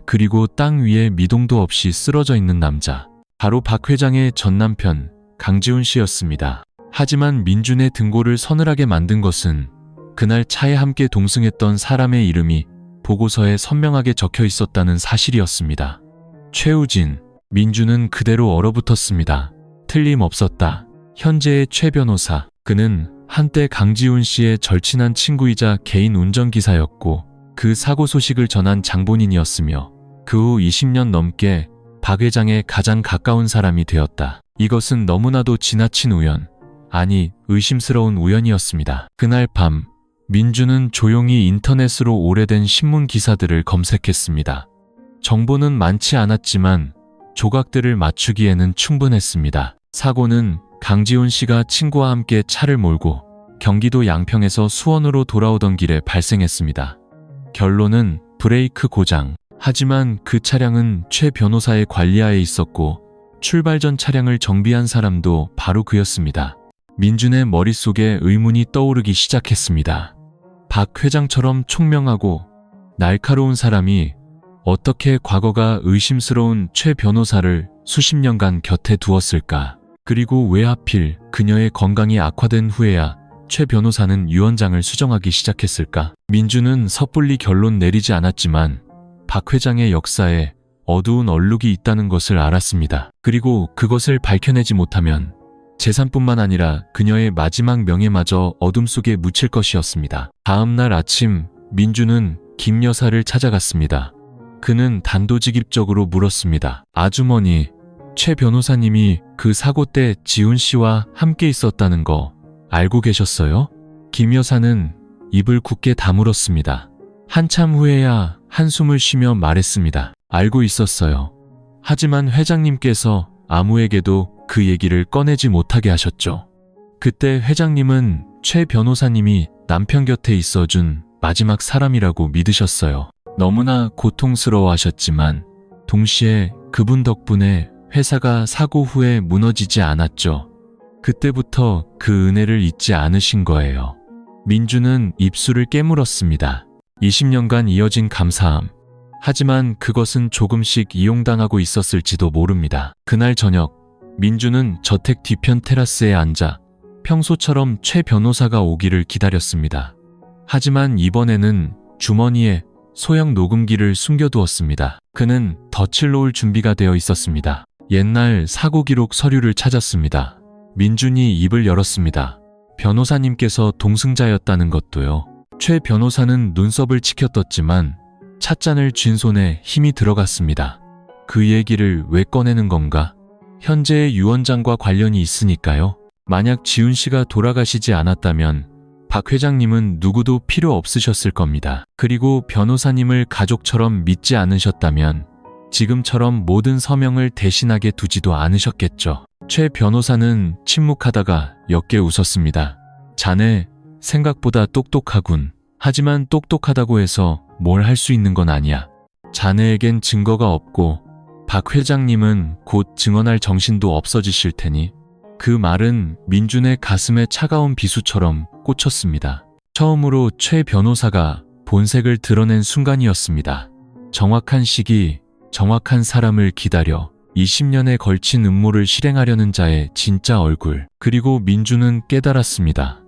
그리고 땅 위에 미동도 없이 쓰러져 있는 남자. 바로 박 회장의 전 남편 강지훈 씨였습니다. 하지만 민준의 등골을 서늘하게 만든 것은 그날 차에 함께 동승했던 사람의 이름이 보고서에 선명하게 적혀 있었다는 사실이었습니다. 최우진, 민준은 그대로 얼어붙었습니다. 틀림없었다. 현재의 최 변호사, 그는 한때 강지훈 씨의 절친한 친구이자 개인 운전기사였고 그 사고 소식을 전한 장본인이었으며 그 후 20년 넘게 박 회장의 가장 가까운 사람이 되었다. 이것은 너무나도 지나친 우연, 아니 의심스러운 우연이었습니다. 그날 밤 민준은 조용히 인터넷으로 오래된 신문 기사들을 검색했습니다. 정보는 많지 않았지만 조각들을 맞추기에는 충분했습니다. 사고는 강지훈 씨가 친구와 함께 차를 몰고 경기도 양평에서 수원으로 돌아오던 길에 발생했습니다. 결론은 브레이크 고장. 하지만 그 차량은 최 변호사의 관리하에 있었고 출발 전 차량을 정비한 사람도 바로 그였습니다. 민준의 머릿속에 의문이 떠오르기 시작했습니다. 박 회장처럼 총명하고 날카로운 사람이 어떻게 과거가 의심스러운 최 변호사를 수십 년간 곁에 두었을까? 그리고 왜 하필 그녀의 건강이 악화된 후에야 최 변호사는 유언장을 수정하기 시작했을까? 민준은 섣불리 결론 내리지 않았지만 박 회장의 역사에 어두운 얼룩이 있다는 것을 알았습니다. 그리고 그것을 밝혀내지 못하면 재산뿐만 아니라 그녀의 마지막 명예마저 어둠 속에 묻힐 것이었습니다. 다음 날 아침 민준은 김 여사를 찾아갔습니다. 그는 단도직입적으로 물었습니다. 아주머니, 최 변호사님이 그 사고 때 지훈 씨와 함께 있었다는 거 알고 계셨어요? 김 여사는 입을 굳게 다물었습니다. 한참 후에야 한숨을 쉬며 말했습니다. 알고 있었어요. 하지만 회장님께서 아무에게도 그 얘기를 꺼내지 못하게 하셨죠. 그때 회장님은 최 변호사님이 남편 곁에 있어준 마지막 사람이라고 믿으셨어요. 너무나 고통스러워하셨지만 동시에 그분 덕분에 회사가 사고 후에 무너지지 않았죠. 그때부터 그 은혜를 잊지 않으신 거예요. 민준은 입술을 깨물었습니다. 20년간 이어진 감사함. 하지만 그것은 조금씩 이용당하고 있었을지도 모릅니다. 그날 저녁, 민준은 저택 뒤편 테라스에 앉아 평소처럼 최 변호사가 오기를 기다렸습니다. 하지만 이번에는 주머니에 소형 녹음기를 숨겨두었습니다. 그는 덫을 놓을 준비가 되어 있었습니다. 옛날 사고 기록 서류를 찾았습니다. 민준이 입을 열었습니다. 변호사님께서 동승자였다는 것도요. 최 변호사는 눈썹을 치켜떴지만 찻잔을 쥔 손에 힘이 들어갔습니다. 그 얘기를 왜 꺼내는 건가? 현재의 유언장과 관련이 있으니까요. 만약 지훈 씨가 돌아가시지 않았다면 박 회장님은 누구도 필요 없으셨을 겁니다. 그리고 변호사님을 가족처럼 믿지 않으셨다면 지금처럼 모든 서명을 대신하게 두지도 않으셨겠죠. 최 변호사는 침묵하다가 옅게 웃었습니다. 자네 생각보다 똑똑하군. 하지만 똑똑하다고 해서 뭘 할 수 있는 건 아니야. 자네에겐 증거가 없고 박 회장님은 곧 증언할 정신도 없어지실 테니. 그 말은 민준의 가슴에 차가운 비수처럼 꽂혔습니다. 처음으로 최 변호사가 본색을 드러낸 순간이었습니다. 정확한 시기, 정확한 사람을 기다려 20년에 걸친 음모를 실행하려는 자의 진짜 얼굴. 그리고 민준은 깨달았습니다.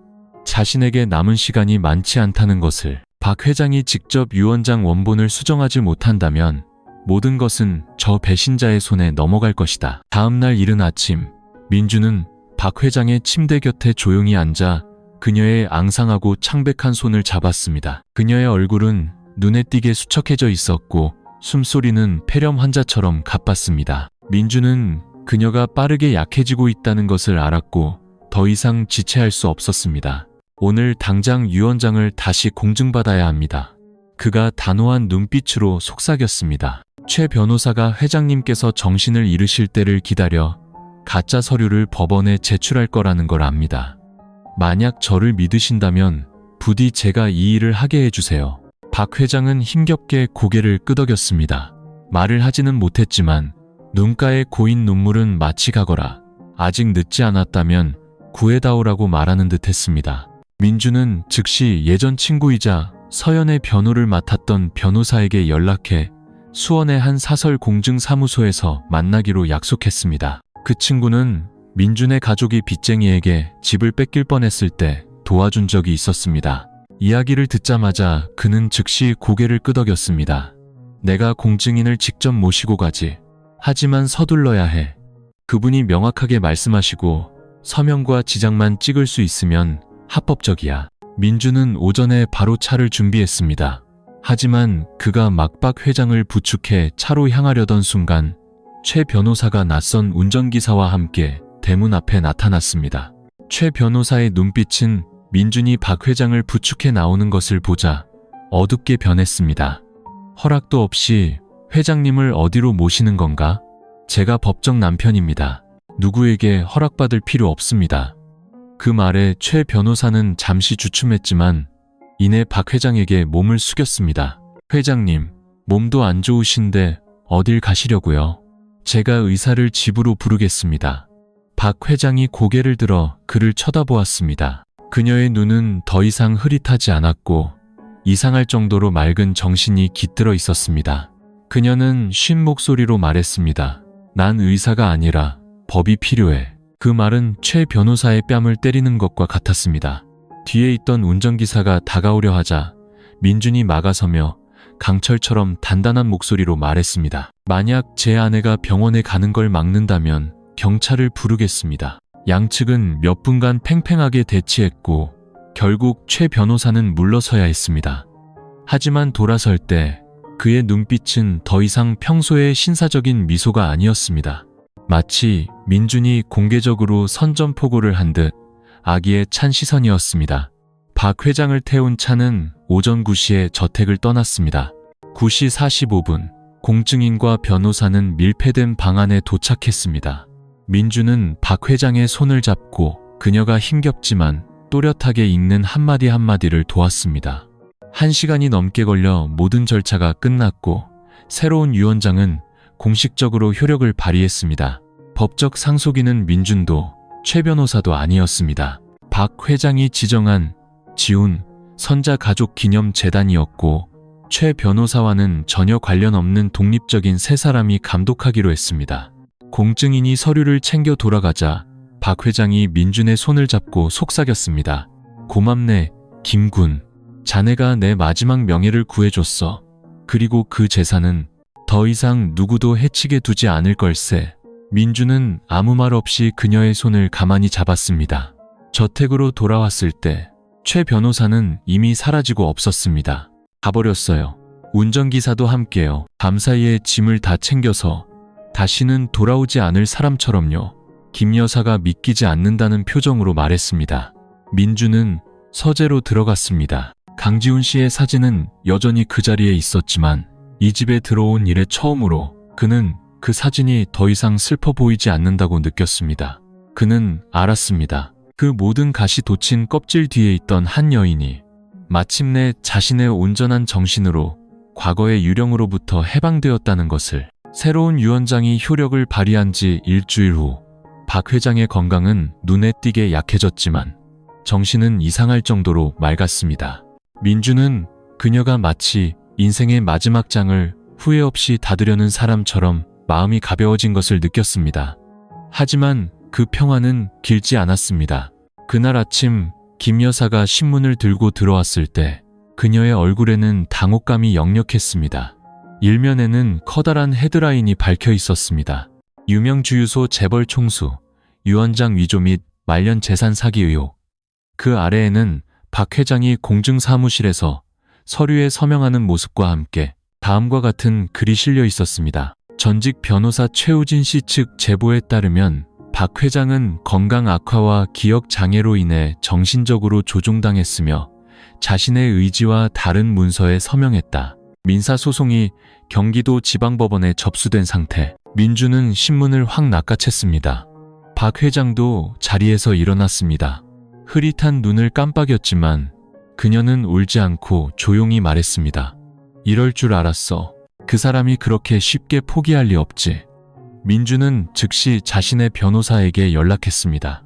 자신에게 남은 시간이 많지 않다는 것을. 박 회장이 직접 유언장 원본을 수정하지 못한다면 모든 것은 저 배신자의 손에 넘어갈 것이다. 다음 날 이른 아침, 민준은 박 회장의 침대 곁에 조용히 앉아 그녀의 앙상하고 창백한 손을 잡았습니다. 그녀의 얼굴은 눈에 띄게 수척해져 있었고 숨소리는 폐렴 환자처럼 가빴습니다. 민준은 그녀가 빠르게 약해지고 있다는 것을 알았고 더 이상 지체할 수 없었습니다. 오늘 당장 유언장을 다시 공증받아야 합니다. 그가 단호한 눈빛으로 속삭였습니다. 최 변호사가 회장님께서 정신을 잃으실 때를 기다려 가짜 서류를 법원에 제출할 거라는 걸 압니다. 만약 저를 믿으신다면 부디 제가 이 일을 하게 해주세요. 박 회장은 힘겹게 고개를 끄덕였습니다. 말을 하지는 못했지만 눈가에 고인 눈물은 마치 가거라. 아직 늦지 않았다면 구해다오라고 말하는 듯 했습니다. 민준은 즉시 예전 친구이자 서연의 변호를 맡았던 변호사에게 연락해 수원의 한 사설 공증사무소에서 만나기로 약속했습니다. 그 친구는 민준의 가족이 빚쟁이에게 집을 뺏길 뻔했을 때 도와준 적이 있었습니다. 이야기를 듣자마자 그는 즉시 고개를 끄덕였습니다. 내가 공증인을 직접 모시고 가지. 하지만 서둘러야 해. 그분이 명확하게 말씀하시고 서명과 지장만 찍을 수 있으면 합법적이야. 민주는 오전에 바로 차를 준비했습니다. 하지만 그가 막박 회장을 부축해 차로 향하려던 순간 최 변호사가 낯선 운전기사와 함께 대문 앞에 나타났습니다. 최 변호사의 눈빛은 민준이 박 회장을 부축해 나오는 것을 보자 어둡게 변했습니다. 허락도 없이 회장님을 어디로 모시는 건가? 제가 법정 남편입니다. 누구에게 허락받을 필요 없습니다. 그 말에 최 변호사는 잠시 주춤했지만 이내 박 회장에게 몸을 숙였습니다. 회장님, 몸도 안 좋으신데 어딜 가시려고요? 제가 의사를 집으로 부르겠습니다. 박 회장이 고개를 들어 그를 쳐다보았습니다. 그녀의 눈은 더 이상 흐릿하지 않았고 이상할 정도로 맑은 정신이 깃들어 있었습니다. 그녀는 쉰 목소리로 말했습니다. 난 의사가 아니라 법이 필요해. 그 말은 최 변호사의 뺨을 때리는 것과 같았습니다. 뒤에 있던 운전기사가 다가오려 하자 민준이 막아서며 강철처럼 단단한 목소리로 말했습니다. 만약 제 아내가 병원에 가는 걸 막는다면 경찰을 부르겠습니다. 양측은 몇 분간 팽팽하게 대치했고 결국 최 변호사는 물러서야 했습니다. 하지만 돌아설 때 그의 눈빛은 더 이상 평소의 신사적인 미소가 아니었습니다. 마치 민준이 공개적으로 선전포고를 한 듯 악의에 찬 시선이었습니다. 박 회장을 태운 차는 오전 9시에 저택을 떠났습니다. 9시 45분, 공증인과 변호사는 밀폐된 방 안에 도착했습니다. 민준은 박 회장의 손을 잡고 그녀가 힘겹지만 또렷하게 읽는 한마디 한마디를 도왔습니다. 1시간이 넘게 걸려 모든 절차가 끝났고 새로운 위원장은 공식적으로 효력을 발휘했습니다. 법적 상속인은 민준도 최 변호사도 아니었습니다. 박 회장이 지정한 지훈 선자가족기념재단이었고 최 변호사와는 전혀 관련 없는 독립적인 세 사람이 감독하기로 했습니다. 공증인이 서류를 챙겨 돌아가자 박 회장이 민준의 손을 잡고 속삭였습니다. 고맙네, 김군. 자네가 내 마지막 명예를 구해줬어. 그리고 그 재산은 더 이상 누구도 해치게 두지 않을 걸세. 민준은 아무 말 없이 그녀의 손을 가만히 잡았습니다. 저택으로 돌아왔을 때 최 변호사는 이미 사라지고 없었습니다. 가버렸어요. 운전기사도 함께요. 밤사이에 짐을 다 챙겨서 다시는 돌아오지 않을 사람처럼요. 김 여사가 믿기지 않는다는 표정으로 말했습니다. 민준은 서재로 들어갔습니다. 강지훈 씨의 사진은 여전히 그 자리에 있었지만 이 집에 들어온 이래 처음으로 그는 그 사진이 더 이상 슬퍼 보이지 않는다고 느꼈습니다. 그는 알았습니다. 그 모든 가시 돋친 껍질 뒤에 있던 한 여인이 마침내 자신의 온전한 정신으로 과거의 유령으로부터 해방되었다는 것을. 새로운 위원장이 효력을 발휘한 지 일주일 후 박 회장의 건강은 눈에 띄게 약해졌지만 정신은 이상할 정도로 맑았습니다. 민준은 그녀가 마치 인생의 마지막 장을 후회 없이 닫으려는 사람처럼 마음이 가벼워진 것을 느꼈습니다. 하지만 그 평화는 길지 않았습니다. 그날 아침 김 여사가 신문을 들고 들어왔을 때 그녀의 얼굴에는 당혹감이 역력했습니다. 일면에는 커다란 헤드라인이 박혀 있었습니다. 유명 주유소 재벌 총수, 위원장 위조 및 말년 재산 사기 의혹. 그 아래에는 박 회장이 공증사무실에서 서류에 서명하는 모습과 함께 다음과 같은 글이 실려 있었습니다. 전직 변호사 최우진 씨 측 제보에 따르면 박 회장은 건강 악화와 기억 장애로 인해 정신적으로 조종당했으며 자신의 의지와 다른 문서에 서명했다. 민사소송이 경기도 지방법원에 접수된 상태. 민준은 신문을 확 낚아챘습니다. 박 회장도 자리에서 일어났습니다. 흐릿한 눈을 깜빡였지만 그녀는 울지 않고 조용히 말했습니다. 이럴 줄 알았어. 그 사람이 그렇게 쉽게 포기할 리 없지. 민준은 즉시 자신의 변호사에게 연락했습니다.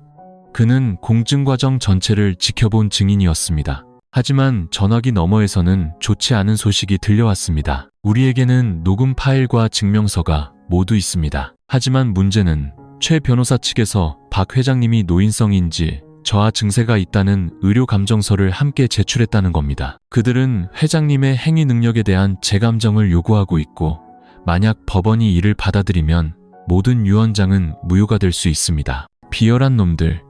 그는 공증 과정 전체를 지켜본 증인이었습니다. 하지만 전화기 너머에서는 좋지 않은 소식이 들려왔습니다. 우리에게는 녹음 파일과 증명서가 모두 있습니다. 하지만 문제는 최 변호사 측에서 박 회장님이 노인성인지 저하 증세가 있다는 의료 감정서를 함께 제출했다는 겁니다. 그들은 회장님의 행위 능력에 대한 재감정을 요구하고 있고, 만약 법원이 이를 받아들이면 모든 유언장은 무효가 될 수 있습니다. 비열한 놈들.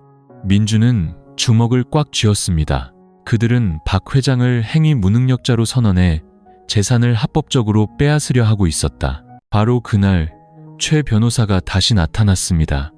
민주는 주먹을 꽉 쥐었습니다. 그들은 박 회장을 행위 무능력자로 선언해 재산을 합법적으로 빼앗으려 하고 있었다. 바로 그날 최 변호사가 다시 나타났습니다.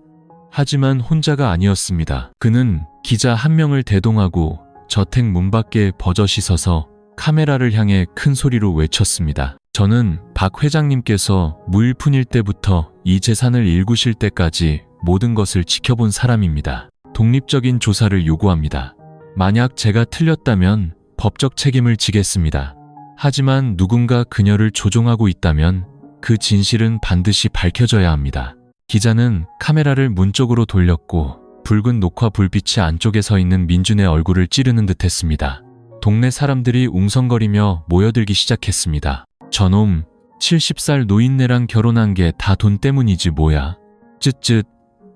하지만 혼자가 아니었습니다. 그는 기자 한 명을 대동하고 저택 문 밖에 버젓이 서서 카메라를 향해 큰 소리로 외쳤습니다. 저는 박 회장님께서 무일푼일 때부터 이 재산을 일구실 때까지 모든 것을 지켜본 사람입니다. 독립적인 조사를 요구합니다. 만약 제가 틀렸다면 법적 책임을 지겠습니다. 하지만 누군가 그녀를 조종하고 있다면 그 진실은 반드시 밝혀져야 합니다. 기자는 카메라를 문 쪽으로 돌렸고 붉은 녹화 불빛이 안쪽에 서 있는 민준의 얼굴을 찌르는 듯 했습니다. 동네 사람들이 웅성거리며 모여들기 시작했습니다. 저놈 70살 노인네랑 결혼한 게 다 돈 때문이지 뭐야. 쯧쯧.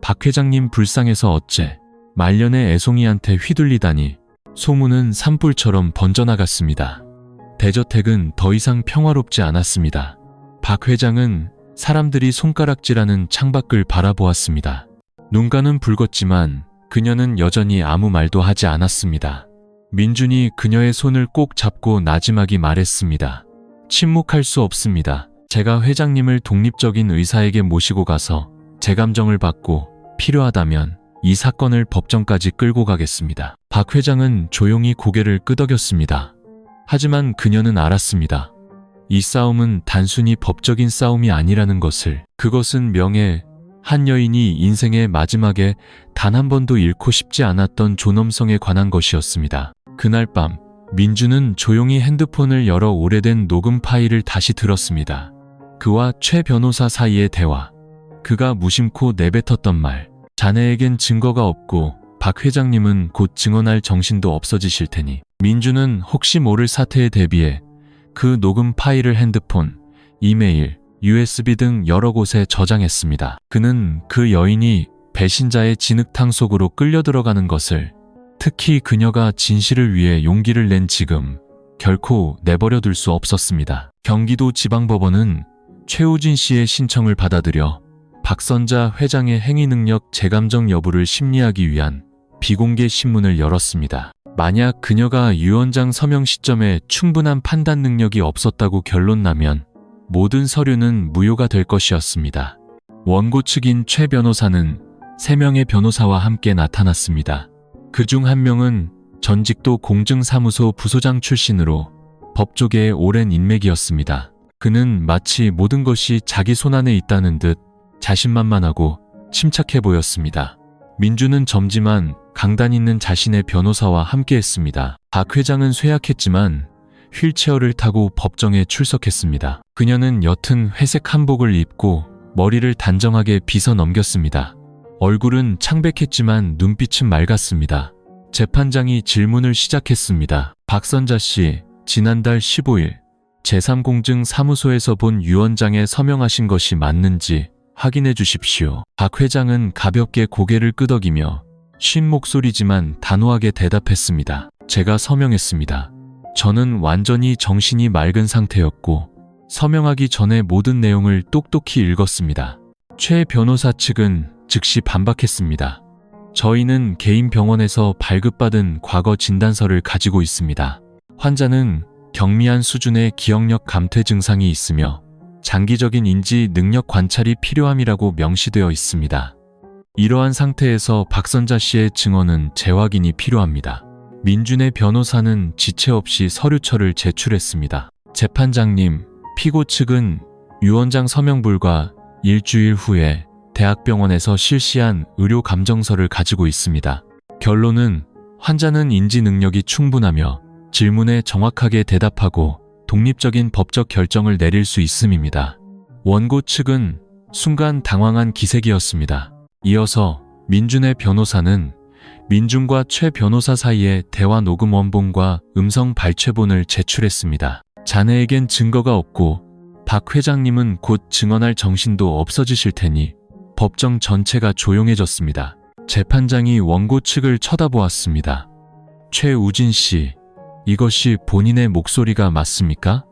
박 회장님 불쌍해서 어째. 말년의 애송이한테 휘둘리다니. 소문은 산불처럼 번져나갔습니다. 대저택은 더 이상 평화롭지 않았습니다. 박 회장은 사람들이 손가락질하는 창밖을 바라보았습니다. 눈가는 붉었지만 그녀는 여전히 아무 말도 하지 않았습니다. 민준이 그녀의 손을 꼭 잡고 나지막이 말했습니다. 침묵할 수 없습니다. 제가 회장님을 독립적인 의사에게 모시고 가서 재감정을 받고 필요하다면 이 사건을 법정까지 끌고 가겠습니다. 박 회장은 조용히 고개를 끄덕였습니다. 하지만 그녀는 알았습니다. 이 싸움은 단순히 법적인 싸움이 아니라는 것을. 그것은 명예, 한 여인이 인생의 마지막에 단 한 번도 잃고 싶지 않았던 존엄성에 관한 것이었습니다. 그날 밤, 민주는 조용히 핸드폰을 열어 오래된 녹음 파일을 다시 들었습니다. 그와 최 변호사 사이의 대화. 그가 무심코 내뱉었던 말. 자네에겐 증거가 없고 박 회장님은 곧 증언할 정신도 없어지실 테니. 민주는 혹시 모를 사태에 대비해 그 녹음 파일을 핸드폰, 이메일, USB 등 여러 곳에 저장했습니다. 그는 그 여인이 배신자의 진흙탕 속으로 끌려 들어가는 것을, 특히 그녀가 진실을 위해 용기를 낸 지금 결코 내버려 둘 수 없었습니다. 경기도 지방법원은 최우진 씨의 신청을 받아들여 박선자 회장의 행위 능력 재감정 여부를 심리하기 위한 비공개 신문을 열었습니다. 만약 그녀가 유언장 서명 시점에 충분한 판단 능력이 없었다고 결론나면 모든 서류는 무효가 될 것이었습니다. 원고 측인 최 변호사는 3명의 변호사와 함께 나타났습니다. 그중 한 명은 전직도 공증사무소 부소장 출신으로 법조계의 오랜 인맥이었습니다. 그는 마치 모든 것이 자기 손안에 있다는 듯 자신만만하고 침착해 보였습니다. 민주는 젊지만 강단 있는 자신의 변호사와 함께했습니다. 박 회장은 쇠약했지만 휠체어를 타고 법정에 출석했습니다. 그녀는 옅은 회색 한복을 입고 머리를 단정하게 빗어 넘겼습니다. 얼굴은 창백했지만 눈빛은 맑았습니다. 재판장이 질문을 시작했습니다. 박선자 씨, 지난달 15일 제3공증 사무소에서 본 유언장에 서명하신 것이 맞는지 확인해 주십시오. 박 회장은 가볍게 고개를 끄덕이며 쉰 목소리지만 단호하게 대답했습니다. 제가 서명했습니다. 저는 완전히 정신이 맑은 상태였고 서명하기 전에 모든 내용을 똑똑히 읽었습니다. 최 변호사 측은 즉시 반박했습니다. 저희는 개인 병원에서 발급받은 과거 진단서를 가지고 있습니다. 환자는 경미한 수준의 기억력 감퇴 증상이 있으며 장기적인 인지 능력 관찰이 필요함이라고 명시되어 있습니다. 이러한 상태에서 박선자 씨의 증언은 재확인이 필요합니다. 민준의 변호사는 지체 없이 서류처를 제출했습니다. 재판장님, 피고 측은 유언장 서명 불과 일주일 후에 대학병원에서 실시한 의료 감정서를 가지고 있습니다. 결론은 환자는 인지 능력이 충분하며 질문에 정확하게 대답하고 독립적인 법적 결정을 내릴 수 있음입니다. 원고 측은 순간 당황한 기색이었습니다. 이어서 민준의 변호사는 민준과 최 변호사 사이의 대화 녹음 원본과 음성 발췌본을 제출했습니다. 자네에겐 증거가 없고 박 회장님은 곧 증언할 정신도 없어지실 테니 법정 전체가 조용해졌습니다. 재판장이 원고 측을 쳐다보았습니다. 최우진 씨, 이것이 본인의 목소리가 맞습니까?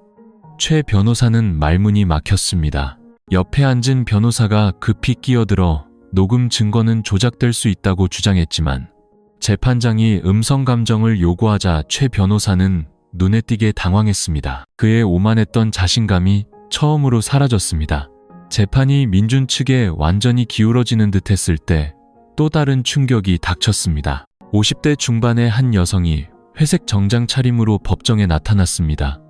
최 변호사는 말문이 막혔습니다. 옆에 앉은 변호사가 급히 끼어들어 녹음 증거는 조작될 수 있다고 주장했지만 재판장이 음성 감정을 요구하자 최 변호사는 눈에 띄게 당황했습니다. 그의 오만했던 자신감이 처음으로 사라졌습니다. 재판이 민준 측에 완전히 기울어지는 듯 했을 때 또 다른 충격이 닥쳤습니다. 50대 중반의 한 여성이 회색 정장 차림으로 법정에 나타났습니다.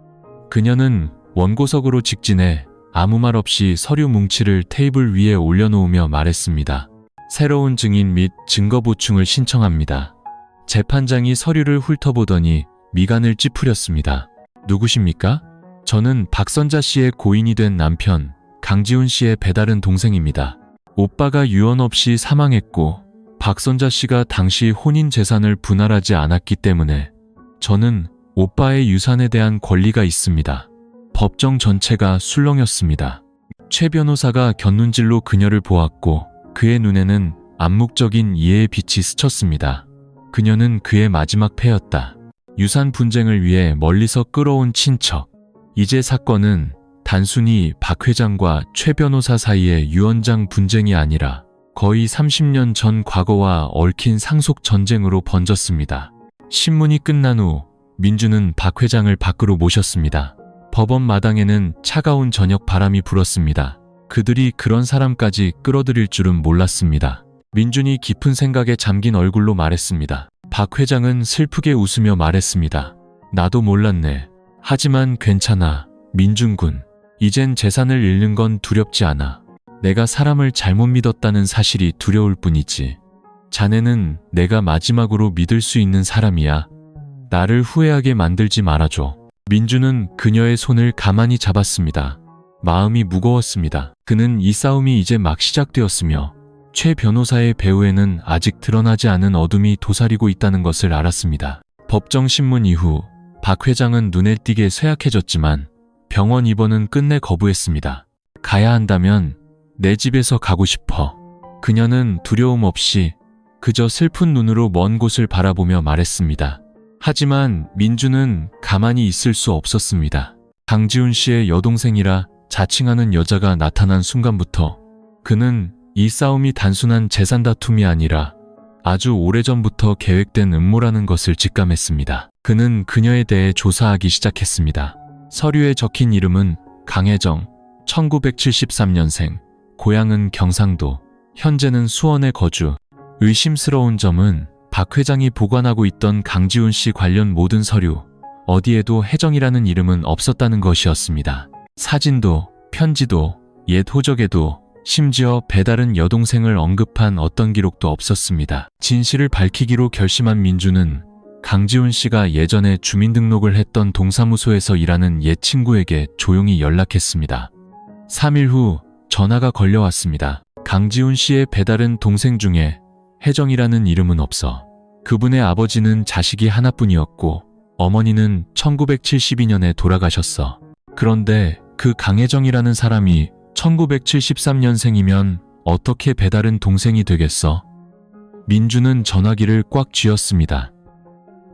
그녀는 원고석으로 직진해 아무 말 없이 서류 뭉치를 테이블 위에 올려놓으며 말했습니다. 새로운 증인 및 증거 보충을 신청합니다. 재판장이 서류를 훑어보더니 미간을 찌푸렸습니다. 누구십니까? 저는 박선자 씨의 고인이 된 남편 강지훈 씨의 배다른 동생입니다. 오빠가 유언 없이 사망했고 박선자 씨가 당시 혼인 재산을 분할하지 않았기 때문에 저는 오빠의 유산에 대한 권리가 있습니다. 법정 전체가 술렁였습니다. 최 변호사가 곁눈질로 그녀를 보았고 그의 눈에는 암묵적인 이해의 빛이 스쳤습니다. 그녀는 그의 마지막 패였다. 유산 분쟁을 위해 멀리서 끌어온 친척. 이제 사건은 단순히 박 회장과 최 변호사 사이의 유언장 분쟁이 아니라 거의 30년 전 과거와 얽힌 상속 전쟁으로 번졌습니다. 신문이 끝난 후 민주는 박 회장을 밖으로 모셨습니다. 법원 마당에는 차가운 저녁 바람이 불었습니다. 그들이 그런 사람까지 끌어들일 줄은 몰랐습니다. 민준이 깊은 생각에 잠긴 얼굴로 말했습니다. 박 회장은 슬프게 웃으며 말했습니다. 나도 몰랐네. 하지만 괜찮아, 민준군. 이젠 재산을 잃는 건 두렵지 않아. 내가 사람을 잘못 믿었다는 사실이 두려울 뿐이지. 자네는 내가 마지막으로 믿을 수 있는 사람이야. 나를 후회하게 만들지 말아줘. 민주는 그녀의 손을 가만히 잡았습니다. 마음이 무거웠습니다. 그는 이 싸움이 이제 막 시작되었으며 최 변호사의 배후에는 아직 드러나지 않은 어둠이 도사리고 있다는 것을 알았습니다. 법정 신문 이후 박 회장은 눈에 띄게 쇠약해졌지만 병원 입원은 끝내 거부했습니다. 가야 한다면 내 집에서 가고 싶어. 그녀는 두려움 없이 그저 슬픈 눈으로 먼 곳을 바라보며 말했습니다. 하지만 민주는 가만히 있을 수 없었습니다. 강지훈 씨의 여동생이라 자칭하는 여자가 나타난 순간부터 그는 이 싸움이 단순한 재산 다툼이 아니라 아주 오래전부터 계획된 음모라는 것을 직감했습니다. 그는 그녀에 대해 조사하기 시작했습니다. 서류에 적힌 이름은 강혜정, 1973년생, 고향은 경상도, 현재는 수원에 거주. 의심스러운 점은 박 회장이 보관하고 있던 강지훈 씨 관련 모든 서류, 어디에도 혜정이라는 이름은 없었다는 것이었습니다. 사진도, 편지도, 옛 호적에도 심지어 배다른 여동생을 언급한 어떤 기록도 없었습니다. 진실을 밝히기로 결심한 민주는 강지훈 씨가 예전에 주민등록을 했던 동사무소에서 일하는 옛 친구에게 조용히 연락했습니다. 3일 후 전화가 걸려왔습니다. 강지훈 씨의 배다른 동생 중에 혜정이라는 이름은 없어. 그분의 아버지는 자식이 하나뿐이었고 어머니는 1972년에 돌아가셨어. 그런데 그 강혜정이라는 사람이 1973년생이면 어떻게 배다른 동생이 되겠어? 민주는 전화기를 꽉 쥐었습니다.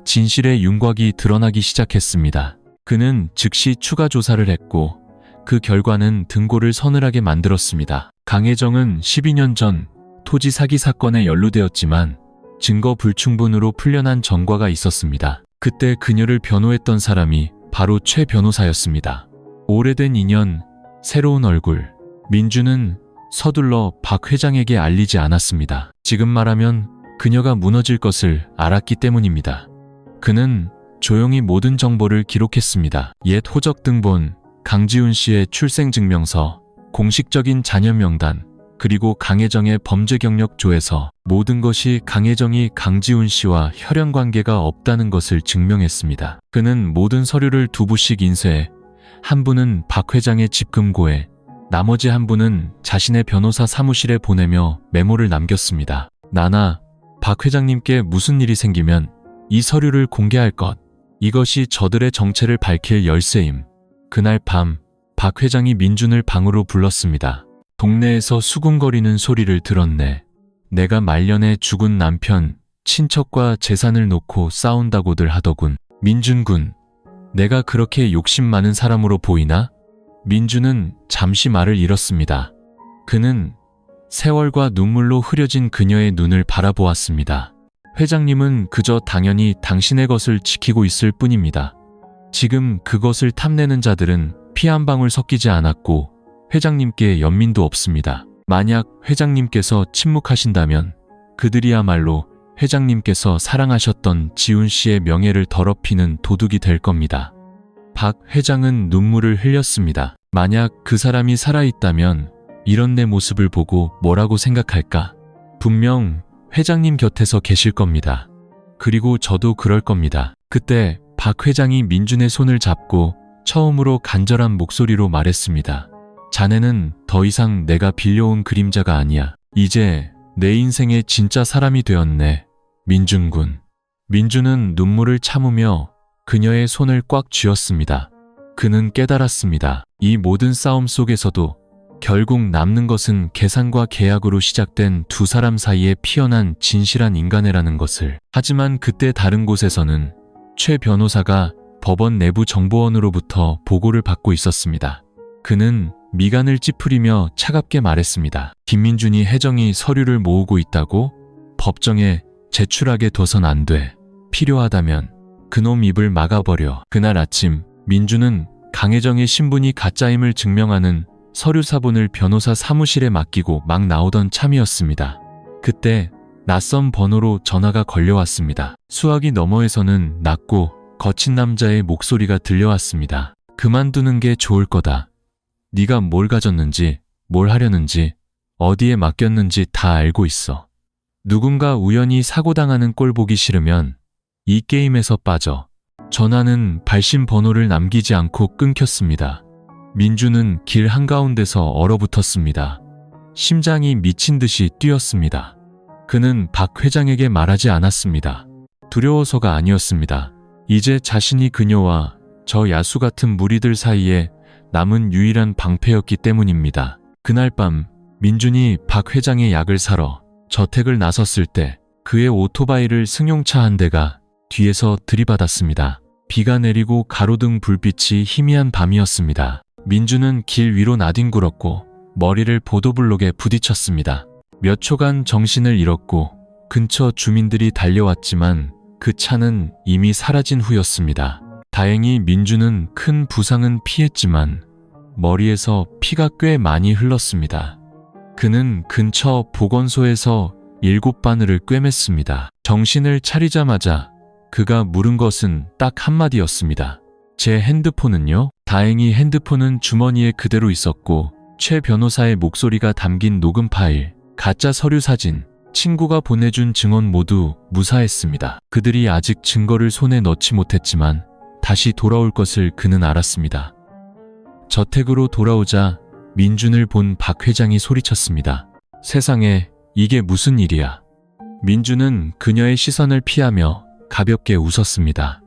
진실의 윤곽이 드러나기 시작했습니다. 그는 즉시 추가 조사를 했고 그 결과는 등골을 서늘하게 만들었습니다. 강혜정은 12년 전 토지 사기 사건에 연루되었지만 증거 불충분으로 풀려난 전과가 있었습니다. 그때 그녀를 변호했던 사람이 바로 최 변호사였습니다. 오래된 인연, 새로운 얼굴. 민주는 서둘러 박 회장에게 알리지 않았습니다. 지금 말하면 그녀가 무너질 것을 알았기 때문입니다. 그는 조용히 모든 정보를 기록했습니다. 옛 호적 등본, 강지훈 씨의 출생증명서, 공식적인 자녀 명단, 그리고 강혜정의 범죄 경력 조회서. 모든 것이 강혜정이 강지훈 씨와 혈연 관계가 없다는 것을 증명했습니다. 그는 모든 서류를 두 부씩 인쇄해 한 부는 박 회장의 집금고에, 나머지 한 부는 자신의 변호사 사무실에 보내며 메모를 남겼습니다. 나나 박 회장님께 무슨 일이 생기면 이 서류를 공개할 것. 이것이 저들의 정체를 밝힐 열쇠임. 그날 밤 박 회장이 민준을 방으로 불렀습니다. 동네에서 수군거리는 소리를 들었네. 내가 말년에 죽은 남편, 친척과 재산을 놓고 싸운다고들 하더군. 민준군, 내가 그렇게 욕심 많은 사람으로 보이나? 민준은 잠시 말을 잃었습니다. 그는 세월과 눈물로 흐려진 그녀의 눈을 바라보았습니다. 회장님은 그저 당연히 당신의 것을 지키고 있을 뿐입니다. 지금 그것을 탐내는 자들은 피 한 방울 섞이지 않았고 회장님께 연민도 없습니다. 만약 회장님께서 침묵하신다면 그들이야말로 회장님께서 사랑하셨던 지훈 씨의 명예를 더럽히는 도둑이 될 겁니다. 박 회장은 눈물을 흘렸습니다. 만약 그 사람이 살아있다면 이런 내 모습을 보고 뭐라고 생각할까? 분명 회장님 곁에서 계실 겁니다. 그리고 저도 그럴 겁니다. 그때 박 회장이 민준의 손을 잡고 처음으로 간절한 목소리로 말했습니다. 자네는 더 이상 내가 빌려온 그림자가 아니야. 이제 내 인생의 진짜 사람이 되었네. 민준군. 민준은 눈물을 참으며 그녀의 손을 꽉 쥐었습니다. 그는 깨달았습니다. 이 모든 싸움 속에서도 결국 남는 것은 계산과 계약으로 시작된 두 사람 사이에 피어난 진실한 인간애라는 것을. 하지만 그때 다른 곳에서는 최 변호사가 법원 내부 정보원으로부터 보고를 받고 있었습니다. 그는 미간을 찌푸리며 차갑게 말했습니다. 김민준이 혜정이 서류를 모으고 있다고? 법정에 제출하게 둬선 안 돼. 필요하다면 그놈 입을 막아버려. 그날 아침 민준은 강혜정의 신분이 가짜임을 증명하는 서류 사본을 변호사 사무실에 맡기고 막 나오던 참이었습니다. 그때 낯선 번호로 전화가 걸려왔습니다. 수화기 너머에서는 낮고 거친 남자의 목소리가 들려왔습니다. 그만두는 게 좋을 거다. 네가 뭘 가졌는지, 뭘 하려는지, 어디에 맡겼는지 다 알고 있어. 누군가 우연히 사고당하는 꼴 보기 싫으면 이 게임에서 빠져. 전화는 발신 번호를 남기지 않고 끊겼습니다. 민준은 길 한가운데서 얼어붙었습니다. 심장이 미친 듯이 뛰었습니다. 그는 박 회장에게 말하지 않았습니다. 두려워서가 아니었습니다. 이제 자신이 그녀와 저 야수 같은 무리들 사이에 남은 유일한 방패였기 때문입니다. 그날 밤 민준이 박 회장의 약을 사러 저택을 나섰을 때 그의 오토바이를 승용차 한 대가 뒤에서 들이받았습니다. 비가 내리고 가로등 불빛이 희미한 밤이었습니다. 민준은 길 위로 나뒹굴었고 머리를 보도블록에 부딪혔습니다. 몇 초간 정신을 잃었고 근처 주민들이 달려왔지만 그 차는 이미 사라진 후였습니다. 다행히 민준은 큰 부상은 피했지만 머리에서 피가 꽤 많이 흘렀습니다. 그는 근처 보건소에서 7바늘을 꿰맸습니다. 정신을 차리자마자 그가 물은 것은 딱 한마디였습니다. 제 핸드폰은요? 다행히 핸드폰은 주머니에 그대로 있었고 최 변호사의 목소리가 담긴 녹음 파일, 가짜 서류 사진, 친구가 보내준 증언 모두 무사했습니다. 그들이 아직 증거를 손에 넣지 못했지만 다시 돌아올 것을 그는 알았습니다. 저택으로 돌아오자 민준을 본 박 회장이 소리쳤습니다. 세상에, 이게 무슨 일이야? 민준은 그녀의 시선을 피하며 가볍게 웃었습니다.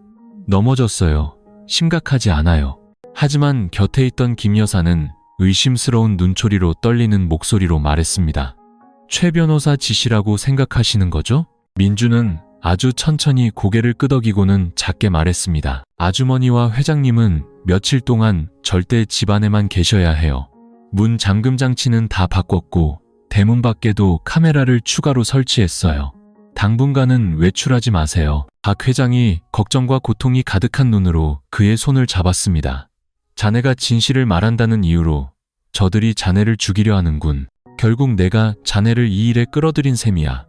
넘어졌어요. 심각하지 않아요. 하지만 곁에 있던 김 여사는 의심스러운 눈초리로 떨리는 목소리로 말했습니다. 최 변호사 짓이라고 생각하시는 거죠? 민준은 아주 천천히 고개를 끄덕이고는 작게 말했습니다. 아주머니와 회장님은 며칠 동안 절대 집 안에만 계셔야 해요. 문 잠금 장치는 다 바꿨고 대문 밖에도 카메라를 추가로 설치했어요. 당분간은 외출하지 마세요. 박 회장이 걱정과 고통이 가득한 눈으로 그의 손을 잡았습니다. 자네가 진실을 말한다는 이유로 저들이 자네를 죽이려 하는군. 결국 내가 자네를 이 일에 끌어들인 셈이야.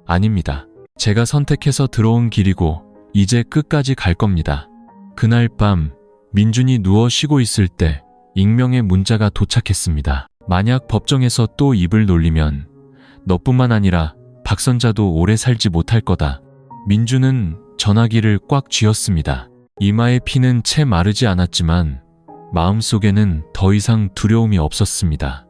아닙니다. 제가 선택해서 들어온 길이고 이제 끝까지 갈 겁니다. 그날 밤 민준이 누워 쉬고 있을 때 익명의 문자가 도착했습니다. 만약 법정에서 또 입을 놀리면 너뿐만 아니라 박선자도 오래 살지 못할 거다. 민준은 전화기를 꽉 쥐었습니다. 이마의 피는 채 마르지 않았지만 마음속에는 더 이상 두려움이 없었습니다.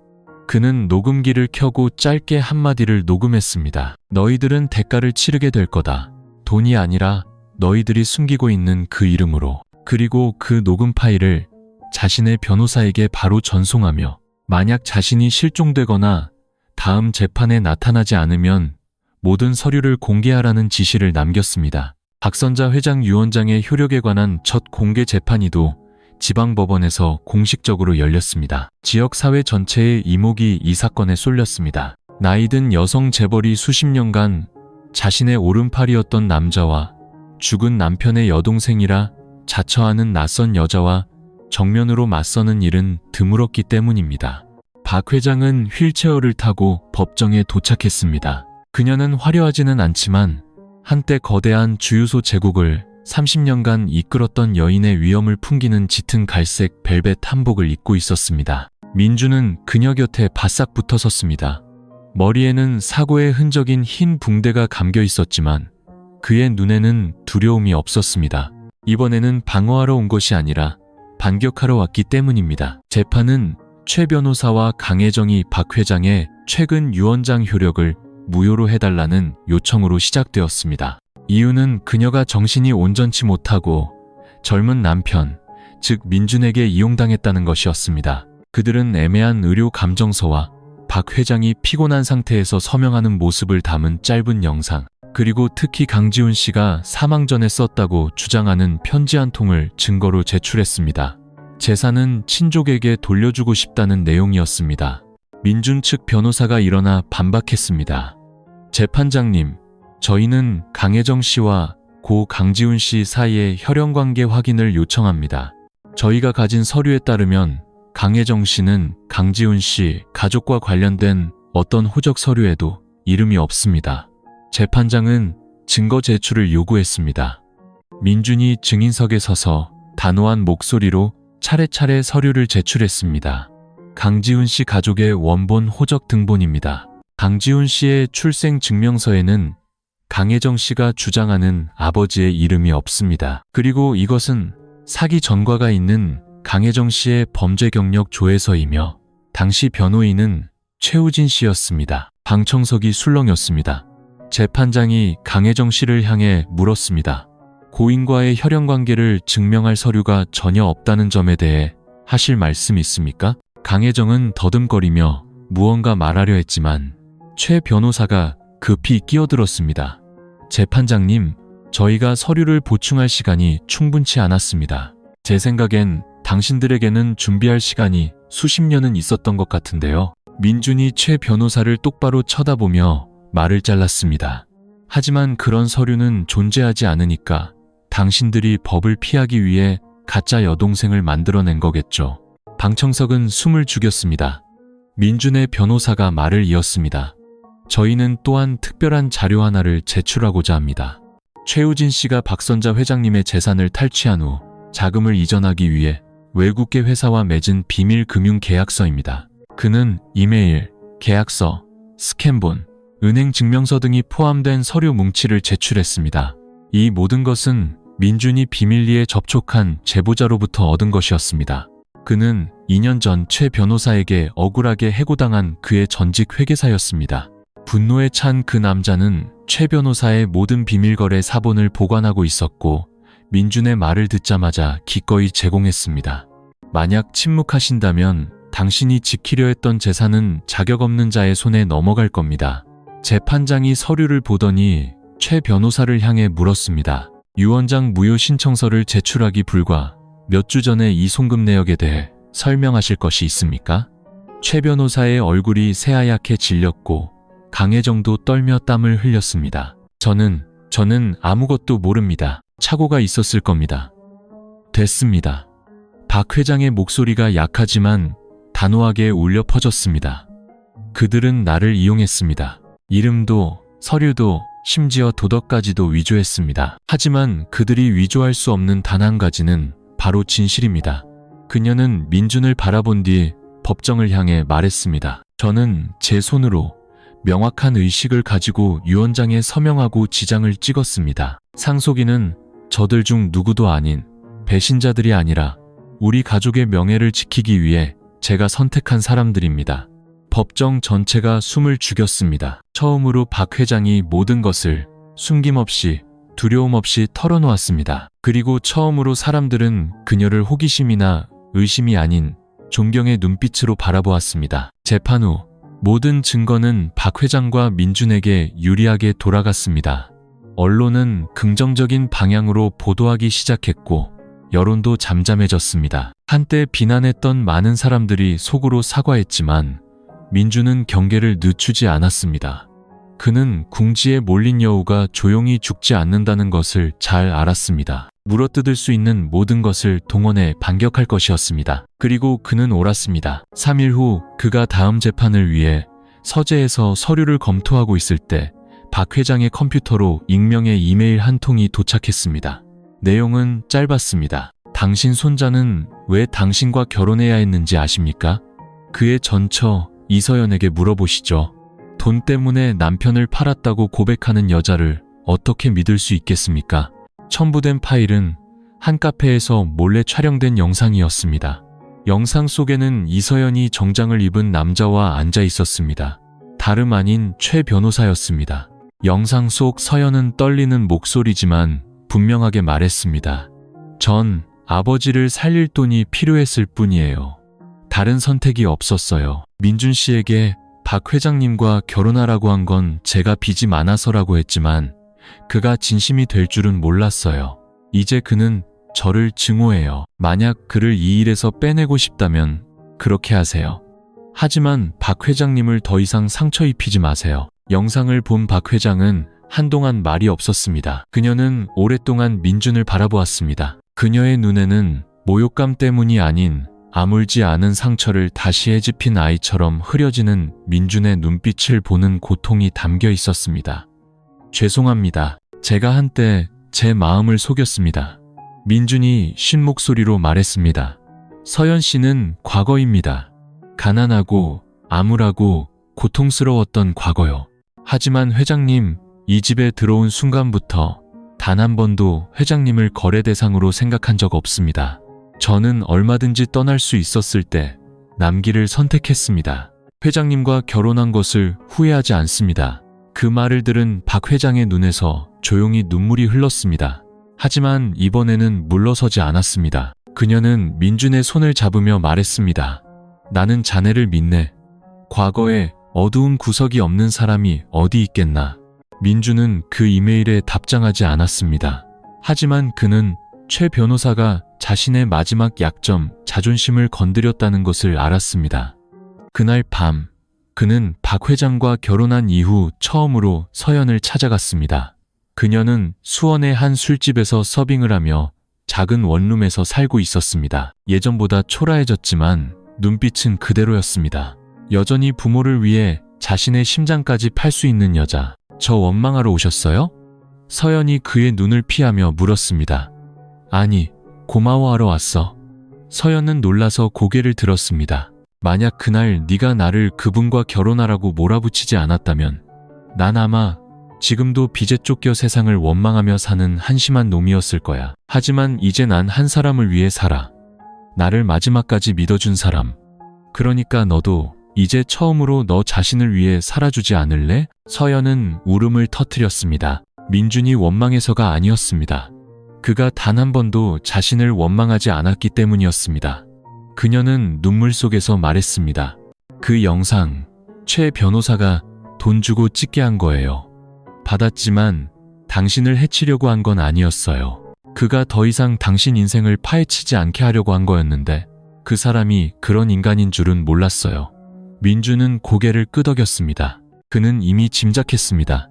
그는 녹음기를 켜고 짧게 한마디를 녹음했습니다. 너희들은 대가를 치르게 될 거다. 돈이 아니라 너희들이 숨기고 있는 그 이름으로. 그리고 그 녹음 파일을 자신의 변호사에게 바로 전송하며 만약 자신이 실종되거나 다음 재판에 나타나지 않으면 모든 서류를 공개하라는 지시를 남겼습니다. 박선자 회장 유언장의 효력에 관한 첫 공개 재판이도 지방법원에서 공식적으로 열렸습니다. 지역사회 전체의 이목이 이 사건에 쏠렸습니다. 나이든 여성 재벌이 수십 년간 자신의 오른팔이었던 남자와 죽은 남편의 여동생이라 자처하는 낯선 여자와 정면으로 맞서는 일은 드물었기 때문입니다. 박 회장은 휠체어를 타고 법정에 도착했습니다. 그녀는 화려하지는 않지만 한때 거대한 주유소 제국을 30년간 이끌었던 여인의 위엄을 풍기는 짙은 갈색 벨벳 한복을 입고 있었습니다. 민주는 그녀 곁에 바싹 붙어 섰습니다. 머리에는 사고의 흔적인 흰 붕대가 감겨 있었지만 그의 눈에는 두려움이 없었습니다. 이번에는 방어하러 온 것이 아니라 반격하러 왔기 때문입니다. 재판은 최 변호사와 강혜정이 박 회장의 최근 유언장 효력을 무효로 해달라는 요청으로 시작되었습니다. 이유는 그녀가 정신이 온전치 못하고 젊은 남편, 즉 민준에게 이용당했다는 것이었습니다. 그들은 애매한 의료 감정서와 박 회장이 피곤한 상태에서 서명하는 모습을 담은 짧은 영상, 그리고 특히 강지훈 씨가 사망 전에 썼다고 주장하는 편지 한 통을 증거로 제출했습니다. 재산은 친족에게 돌려주고 싶다는 내용이었습니다. 민준 측 변호사가 일어나 반박했습니다. 재판장님, 저희는 강혜정 씨와 고 강지훈 씨 사이의 혈연관계 확인을 요청합니다. 저희가 가진 서류에 따르면 강혜정 씨는 강지훈 씨 가족과 관련된 어떤 호적 서류에도 이름이 없습니다. 재판장은 증거 제출을 요구했습니다. 민준이 증인석에 서서 단호한 목소리로 차례차례 서류를 제출했습니다. 강지훈 씨 가족의 원본 호적 등본입니다. 강지훈 씨의 출생 증명서에는 강혜정 씨가 주장하는 아버지의 이름이 없습니다. 그리고 이것은 사기 전과가 있는 강혜정 씨의 범죄 경력 조회서이며 당시 변호인은 최우진 씨였습니다. 방청석이 술렁였습니다. 재판장이 강혜정 씨를 향해 물었습니다. 고인과의 혈연관계를 증명할 서류가 전혀 없다는 점에 대해 하실 말씀 있습니까? 강혜정은 더듬거리며 무언가 말하려 했지만 최 변호사가 급히 끼어들었습니다. 재판장님, 저희가 서류를 보충할 시간이 충분치 않았습니다. 제 생각엔 당신들에게는 준비할 시간이 수십 년은 있었던 것 같은데요. 민준이 최 변호사를 똑바로 쳐다보며 말을 잘랐습니다. 하지만 그런 서류는 존재하지 않으니까 당신들이 법을 피하기 위해 가짜 여동생을 만들어낸 거겠죠. 방청석은 숨을 죽였습니다. 민준의 변호사가 말을 이었습니다. 저희는 또한 특별한 자료 하나를 제출하고자 합니다. 최우진 씨가 박선자 회장님의 재산을 탈취한 후 자금을 이전하기 위해 외국계 회사와 맺은 비밀 금융 계약서입니다. 그는 이메일, 계약서, 스캔본, 은행 증명서 등이 포함된 서류 뭉치를 제출했습니다. 이 모든 것은 민준이 비밀리에 접촉한 제보자로부터 얻은 것이었습니다. 그는 2년 전 최 변호사에게 억울하게 해고당한 그의 전직 회계사였습니다. 분노에 찬 그 남자는 최 변호사의 모든 비밀거래 사본을 보관하고 있었고 민준의 말을 듣자마자 기꺼이 제공했습니다. 만약 침묵하신다면 당신이 지키려 했던 재산은 자격 없는 자의 손에 넘어갈 겁니다. 재판장이 서류를 보더니 최 변호사를 향해 물었습니다. 유언장 무효 신청서를 제출하기 불과 몇 주 전에 이 송금 내역에 대해 설명하실 것이 있습니까? 최 변호사의 얼굴이 새하얗게 질렸고 강혜정도 떨며 땀을 흘렸습니다. 저는 아무것도 모릅니다. 착오가 있었을 겁니다. 됐습니다. 박 회장의 목소리가 약하지만 단호하게 울려 퍼졌습니다. 그들은 나를 이용했습니다. 이름도 서류도 심지어 도덕까지도 위조했습니다. 하지만 그들이 위조할 수 없는 단 한 가지는 바로 진실입니다. 그녀는 민준을 바라본 뒤 법정을 향해 말했습니다. 저는 제 손으로 명확한 의식을 가지고 유언장에 서명하고 지장을 찍었습니다. 상속인은 저들 중 누구도 아닌 배신자들이 아니라 우리 가족의 명예를 지키기 위해 제가 선택한 사람들입니다. 법정 전체가 숨을 죽였습니다. 처음으로 박 회장이 모든 것을 숨김없이 두려움 없이 털어놓았습니다. 그리고 처음으로 사람들은 그녀를 호기심이나 의심이 아닌 존경의 눈빛으로 바라보았습니다. 재판 후 모든 증거는 박 회장과 민준에게 유리하게 돌아갔습니다. 언론은 긍정적인 방향으로 보도하기 시작했고 여론도 잠잠해졌습니다. 한때 비난했던 많은 사람들이 속으로 사과했지만 민준은 경계를 늦추지 않았습니다. 그는 궁지에 몰린 여우가 조용히 죽지 않는다는 것을 잘 알았습니다. 물어뜯을 수 있는 모든 것을 동원해 반격할 것이었습니다. 그리고 그는 옳았습니다. 3일 후 그가 다음 재판을 위해 서재에서 서류를 검토하고 있을 때 박 회장의 컴퓨터로 익명의 이메일 한 통이 도착했습니다. 내용은 짧았습니다. 당신 손자는 왜 당신과 결혼해야 했는지 아십니까? 그의 전처 이서연에게 물어보시죠. 돈 때문에 남편을 팔았다고 고백하는 여자를 어떻게 믿을 수 있겠습니까? 첨부된 파일은 한 카페에서 몰래 촬영된 영상이었습니다. 영상 속에는 이서연이 정장을 입은 남자와 앉아 있었습니다. 다름 아닌 최 변호사였습니다. 영상 속 서연은 떨리는 목소리지만 분명하게 말했습니다. 전 아버지를 살릴 돈이 필요했을 뿐이에요. 다른 선택이 없었어요. 민준 씨에게 박 회장님과 결혼하라고 한 건 제가 빚이 많아서라고 했지만 그가 진심이 될 줄은 몰랐어요. 이제 그는 저를 증오해요. 만약 그를 이 일에서 빼내고 싶다면 그렇게 하세요. 하지만 박 회장님을 더 이상 상처 입히지 마세요. 영상을 본 박 회장은 한동안 말이 없었습니다. 그녀는 오랫동안 민준을 바라보았습니다. 그녀의 눈에는 모욕감 때문이 아닌 아물지 않은 상처를 다시 헤집힌 아이처럼 흐려지는 민준의 눈빛을 보는 고통이 담겨 있었습니다. 죄송합니다. 제가 한때 제 마음을 속였습니다. 민준이 쉰 목소리로 말했습니다. 서연 씨는 과거입니다. 가난하고 암울하고 고통스러웠던 과거요. 하지만 회장님, 이 집에 들어온 순간부터 단 한 번도 회장님을 거래 대상으로 생각한 적 없습니다. 저는 얼마든지 떠날 수 있었을 때 남기를 선택했습니다. 회장님과 결혼한 것을 후회하지 않습니다. 그 말을 들은 박 회장의 눈에서 조용히 눈물이 흘렀습니다. 하지만 이번에는 물러서지 않았습니다. 그녀는 민준의 손을 잡으며 말했습니다. 나는 자네를 믿네. 과거에 어두운 구석이 없는 사람이 어디 있겠나. 민준은 그 이메일에 답장하지 않았습니다. 하지만 그는 최 변호사가 자신의 마지막 약점, 자존심을 건드렸다는 것을 알았습니다. 그날 밤, 그는 박 회장과 결혼한 이후 처음으로 서연을 찾아갔습니다. 그녀는 수원의 한 술집에서 서빙을 하며 작은 원룸에서 살고 있었습니다. 예전보다 초라해졌지만 눈빛은 그대로였습니다. 여전히 부모를 위해 자신의 심장까지 팔 수 있는 여자. 저 원망하러 오셨어요? 서연이 그의 눈을 피하며 물었습니다. 아니, 고마워하러 왔어. 서연은 놀라서 고개를 들었습니다. 만약 그날 네가 나를 그분과 결혼하라고 몰아붙이지 않았다면 난 아마 지금도 빚에 쫓겨 세상을 원망하며 사는 한심한 놈이었을 거야. 하지만 이제 난 한 사람을 위해 살아. 나를 마지막까지 믿어준 사람. 그러니까 너도 이제 처음으로 너 자신을 위해 살아주지 않을래? 서연은 울음을 터뜨렸습니다. 민준이 원망해서가 아니었습니다. 그가 단 한 번도 자신을 원망하지 않았기 때문이었습니다. 그녀는 눈물 속에서 말했습니다. 그 영상, 최 변호사가 돈 주고 찍게 한 거예요. 받았지만 당신을 해치려고 한 건 아니었어요. 그가 더 이상 당신 인생을 파헤치지 않게 하려고 한 거였는데 그 사람이 그런 인간인 줄은 몰랐어요. 민준은 고개를 끄덕였습니다. 그는 이미 짐작했습니다.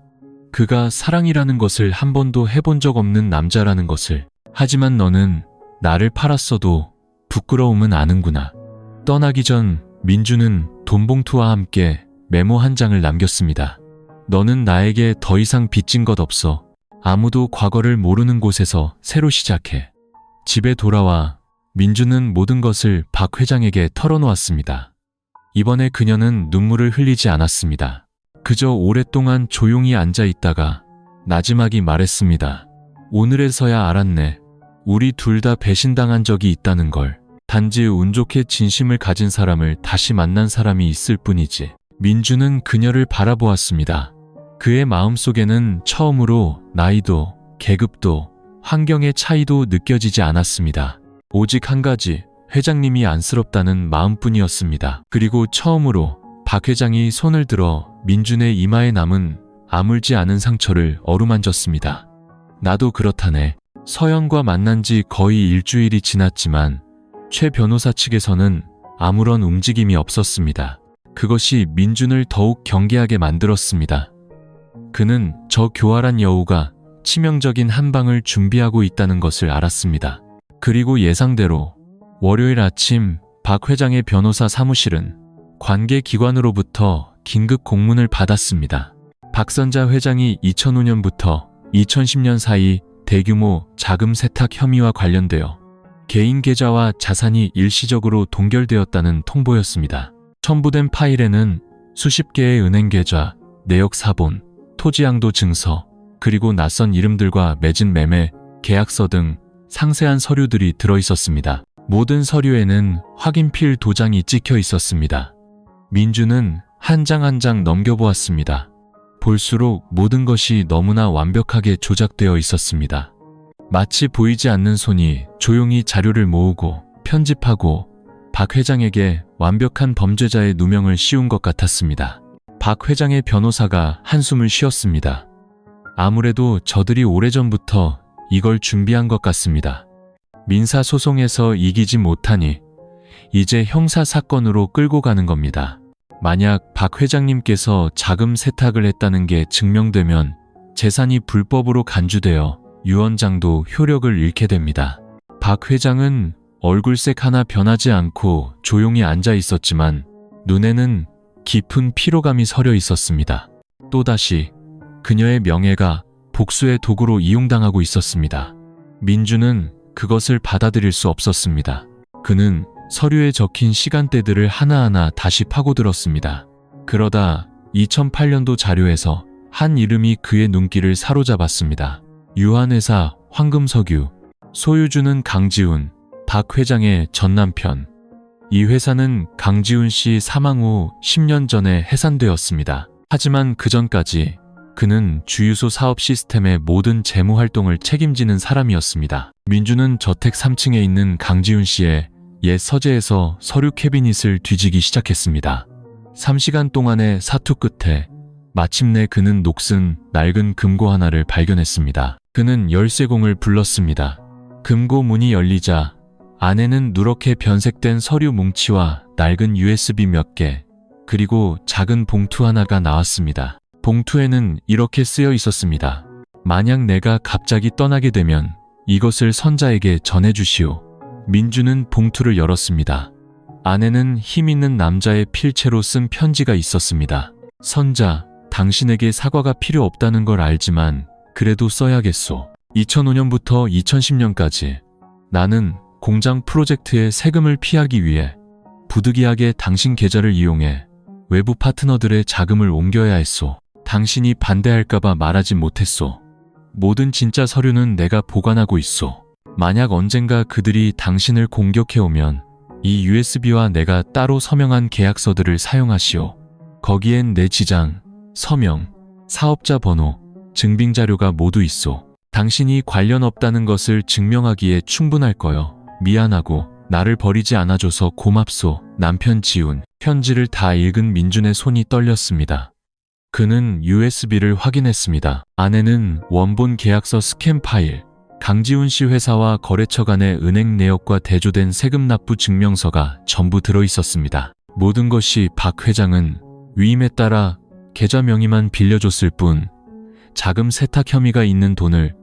그가 사랑이라는 것을 한 번도 해본 적 없는 남자라는 것을. 하지만 너는 나를 팔았어도 부끄러움은 아는구나. 떠나기 전 민준은 돈봉투와 함께 메모 한 장을 남겼습니다. 너는 나에게 더 이상 빚진 것 없어. 아무도 과거를 모르는 곳에서 새로 시작해. 집에 돌아와 민준은 모든 것을 박 회장에게 털어놓았습니다. 이번에 그녀는 눈물을 흘리지 않았습니다. 그저 오랫동안 조용히 앉아 있다가 나지막이 말했습니다. 오늘에서야 알았네. 우리 둘 다 배신당한 적이 있다는 걸. 단지 운 좋게 진심을 가진 사람을 다시 만난 사람이 있을 뿐이지. 민준은 그녀를 바라보았습니다. 그의 마음속에는 처음으로 나이도, 계급도, 환경의 차이도 느껴지지 않았습니다. 오직 한 가지, 회장님이 안쓰럽다는 마음뿐이었습니다. 그리고 처음으로 박 회장이 손을 들어 민준의 이마에 남은 아물지 않은 상처를 어루만졌습니다. 나도 그렇다네. 서연과 만난 지 거의 일주일이 지났지만 최 변호사 측에서는 아무런 움직임이 없었습니다. 그것이 민준을 더욱 경계하게 만들었습니다. 그는 저 교활한 여우가 치명적인 한 방을 준비하고 있다는 것을 알았습니다. 그리고 예상대로 월요일 아침 박 회장의 변호사 사무실은 관계기관으로부터 긴급 공문을 받았습니다. 박선자 회장이 2005년부터 2010년 사이 대규모 자금 세탁 혐의와 관련되어 개인 계좌와 자산이 일시적으로 동결되었다는 통보였습니다. 첨부된 파일에는 수십 개의 은행 계좌, 내역 사본, 토지 양도 증서, 그리고 낯선 이름들과 맺은 매매, 계약서 등 상세한 서류들이 들어있었습니다. 모든 서류에는 확인필 도장이 찍혀 있었습니다. 민준은 한 장 한 장 넘겨보았습니다. 볼수록 모든 것이 너무나 완벽하게 조작되어 있었습니다. 마치 보이지 않는 손이 조용히 자료를 모으고 편집하고 박 회장에게 완벽한 범죄자의 누명을 씌운 것 같았습니다. 박 회장의 변호사가 한숨을 쉬었습니다. 아무래도 저들이 오래전부터 이걸 준비한 것 같습니다. 민사소송에서 이기지 못하니 이제 형사사건으로 끌고 가는 겁니다. 만약 박 회장님께서 자금 세탁을 했다는 게 증명되면 재산이 불법으로 간주되어 유언장도 효력을 잃게 됩니다. 박 회장은 얼굴색 하나 변하지 않고 조용히 앉아 있었지만 눈에는 깊은 피로감이 서려 있었습니다. 또다시 그녀의 명예가 복수의 도구로 이용당하고 있었습니다. 민준은 그것을 받아들일 수 없었습니다. 그는 서류에 적힌 시간대들을 하나하나 다시 파고들었습니다. 그러다 2008년도 자료에서 한 이름이 그의 눈길을 사로잡았습니다. 유한회사 황금석유, 소유주는 강지훈, 박 회장의 전남편. 이 회사는 강지훈 씨 사망 후 10년 전에 해산되었습니다. 하지만 그 전까지 그는 주유소 사업 시스템의 모든 재무 활동을 책임지는 사람이었습니다. 민준은 저택 3층에 있는 강지훈 씨의 옛 서재에서 서류 캐비닛을 뒤지기 시작했습니다. 3시간 동안의 사투 끝에 마침내 그는 녹슨 낡은 금고 하나를 발견했습니다. 그는 열쇠공을 불렀습니다. 금고 문이 열리자 안에는 누렇게 변색된 서류 뭉치와 낡은 USB 몇 개, 그리고 작은 봉투 하나가 나왔습니다. 봉투에는 이렇게 쓰여 있었습니다. 만약 내가 갑자기 떠나게 되면 이것을 선자에게 전해주시오. 민준은 봉투를 열었습니다. 안에는 힘있는 남자의 필체로 쓴 편지가 있었습니다. 선자, 당신에게 사과가 필요 없다는 걸 알지만 그래도 써야겠소. 2005년부터 2010년까지 나는 공장 프로젝트의 세금을 피하기 위해 부득이하게 당신 계좌를 이용해 외부 파트너들의 자금을 옮겨야 했소. 당신이 반대할까봐 말하지 못했소. 모든 진짜 서류는 내가 보관하고 있소. 만약 언젠가 그들이 당신을 공격해오면 이 USB와 내가 따로 서명한 계약서들을 사용하시오. 거기엔 내 지장, 서명, 사업자 번호, 증빙자료가 모두 있소. 당신이 관련 없다는 것을 증명하기에 충분할 거요. 미안하고 나를 버리지 않아줘서 고맙소. 남편 지훈. 편지를 다 읽은 민준의 손이 떨렸습니다. 그는 USB를 확인했습니다. 안에는 원본 계약서 스캔 파일, 강지훈 씨 회사와 거래처 간의 은행 내역과 대조된 세금 납부 증명서가 전부 들어있었습니다. 모든 것이 박 회장은 위임에 따라 계좌 명의만 빌려줬을 뿐 자금 세탁 혐의가 있는 돈을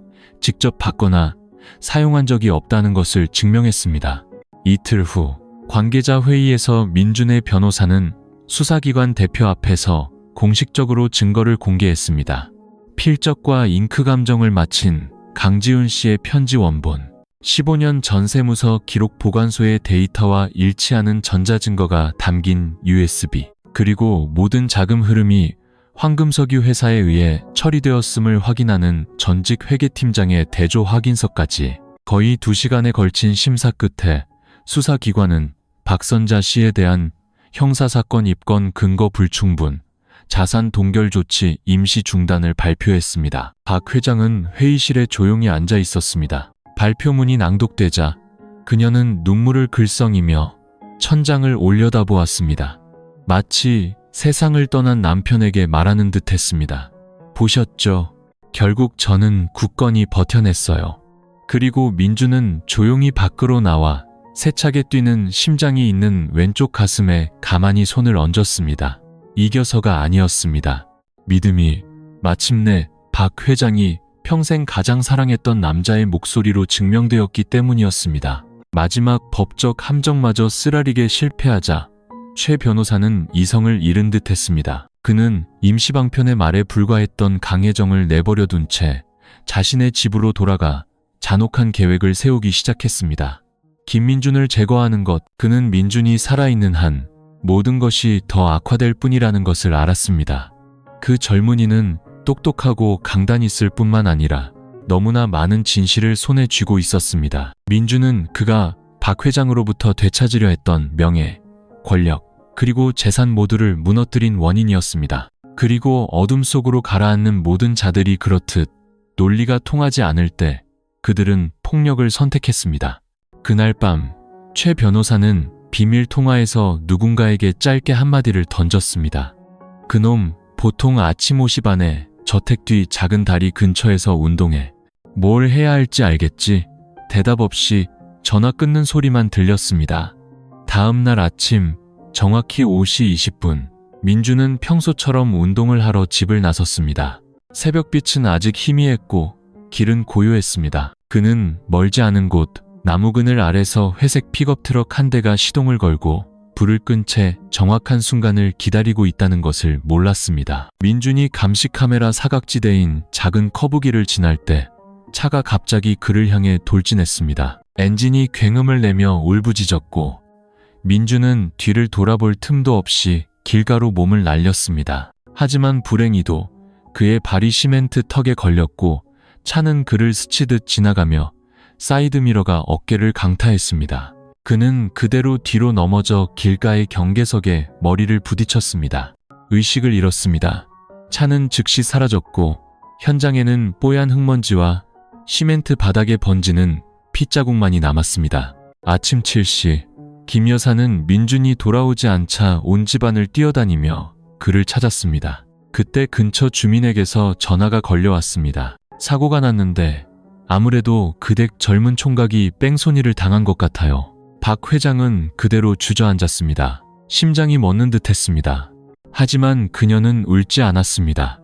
직접 받거나 사용한 적이 없다는 것을 증명했습니다. 이틀 후 관계자 회의에서 민준의 변호사는 수사기관 대표 앞에서 공식적으로 증거를 공개했습니다. 필적과 잉크 감정을 마친 강지훈 씨의 편지 원본, 15년 전세무서 기록 보관소의 데이터와 일치하는 전자증거가 담긴 USB, 그리고 모든 자금 흐름이 황금석유 회사에 의해 처리되었음을 확인하는 전직 회계팀장의 대조 확인서까지. 거의 2시간에 걸친 심사 끝에 수사기관은 박선자 씨에 대한 형사사건 입건 근거 불충분, 자산 동결 조치 임시 중단을 발표했습니다. 박 회장은 회의실에 조용히 앉아 있었습니다. 발표문이 낭독되자 그녀는 눈물을 글썽이며 천장을 올려다보았습니다. 마치 세상을 떠난 남편에게 말하는 듯 했습니다. 보셨죠? 결국 저는 굳건히 버텨냈어요. 그리고 민주는 조용히 밖으로 나와 세차게 뛰는 심장이 있는 왼쪽 가슴에 가만히 손을 얹었습니다. 이겨서가 아니었습니다. 믿음이, 마침내 박 회장이 평생 가장 사랑했던 남자의 목소리로 증명되었기 때문이었습니다. 마지막 법적 함정마저 쓰라리게 실패하자 최 변호사는 이성을 잃은 듯 했습니다. 그는 임시방편의 말에 불과했던 강혜정을 내버려둔 채 자신의 집으로 돌아가 잔혹한 계획을 세우기 시작했습니다. 김민준을 제거하는 것, 그는 민준이 살아있는 한 모든 것이 더 악화될 뿐이라는 것을 알았습니다. 그 젊은이는 똑똑하고 강단 있을 뿐만 아니라 너무나 많은 진실을 손에 쥐고 있었습니다. 민준은 그가 박 회장으로부터 되찾으려 했던 명예, 권력, 그리고 재산 모두를 무너뜨린 원인이었습니다. 그리고 어둠 속으로 가라앉는 모든 자들이 그렇듯 논리가 통하지 않을 때 그들은 폭력을 선택했습니다. 그날 밤 최 변호사는 비밀 통화에서 누군가에게 짧게 한마디를 던졌습니다. 그놈 보통 아침 5시 반에 저택 뒤 작은 다리 근처에서 운동해. 뭘 해야 할지 알겠지? 대답 없이 전화 끊는 소리만 들렸습니다. 다음 날 아침 정확히 5시 20분 민주는 평소처럼 운동을 하러 집을 나섰습니다. 새벽빛은 아직 희미했고 길은 고요했습니다. 그는 멀지 않은 곳 나무 그늘 아래서 회색 픽업 트럭 한 대가 시동을 걸고 불을 끈 채 정확한 순간을 기다리고 있다는 것을 몰랐습니다. 민준이 감시 카메라 사각지대인 작은 커브길을 지날 때 차가 갑자기 그를 향해 돌진했습니다. 엔진이 굉음을 내며 울부짖었고 민준은 뒤를 돌아볼 틈도 없이 길가로 몸을 날렸습니다. 하지만 불행히도 그의 발이 시멘트 턱에 걸렸고 차는 그를 스치듯 지나가며 사이드미러가 어깨를 강타했습니다. 그는 그대로 뒤로 넘어져 길가의 경계석에 머리를 부딪혔습니다. 의식을 잃었습니다. 차는 즉시 사라졌고 현장에는 뽀얀 흙먼지와 시멘트 바닥에 번지는 핏자국만이 남았습니다. 아침 7시 김 여사는 민준이 돌아오지 않자 온 집안을 뛰어다니며 그를 찾았습니다. 그때 근처 주민에게서 전화가 걸려왔습니다. 사고가 났는데 아무래도 그 댁 젊은 총각이 뺑소니를 당한 것 같아요. 박 회장은 그대로 주저앉았습니다. 심장이 멎는 듯 했습니다. 하지만 그녀는 울지 않았습니다.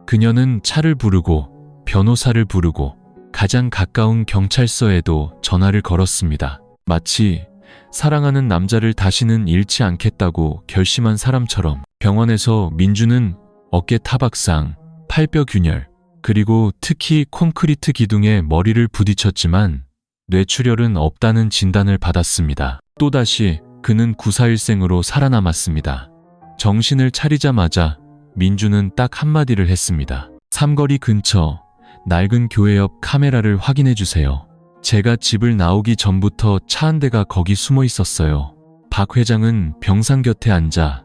그녀는 차를 부르고 변호사를 부르고 가장 가까운 경찰서에도 전화를 걸었습니다. 마치 사랑하는 남자를 다시는 잃지 않겠다고 결심한 사람처럼. 병원에서 민주는 어깨 타박상, 팔뼈 균열, 그리고 특히 콘크리트 기둥에 머리를 부딪혔지만 뇌출혈은 없다는 진단을 받았습니다. 또다시 그는 구사일생으로 살아남았습니다. 정신을 차리자마자 민주는 딱 한마디를 했습니다. 삼거리 근처 낡은 교회 옆 카메라를 확인해 주세요. 제가 집을 나오기 전부터 차 한 대가 거기 숨어 있었어요. 박 회장은 병상 곁에 앉아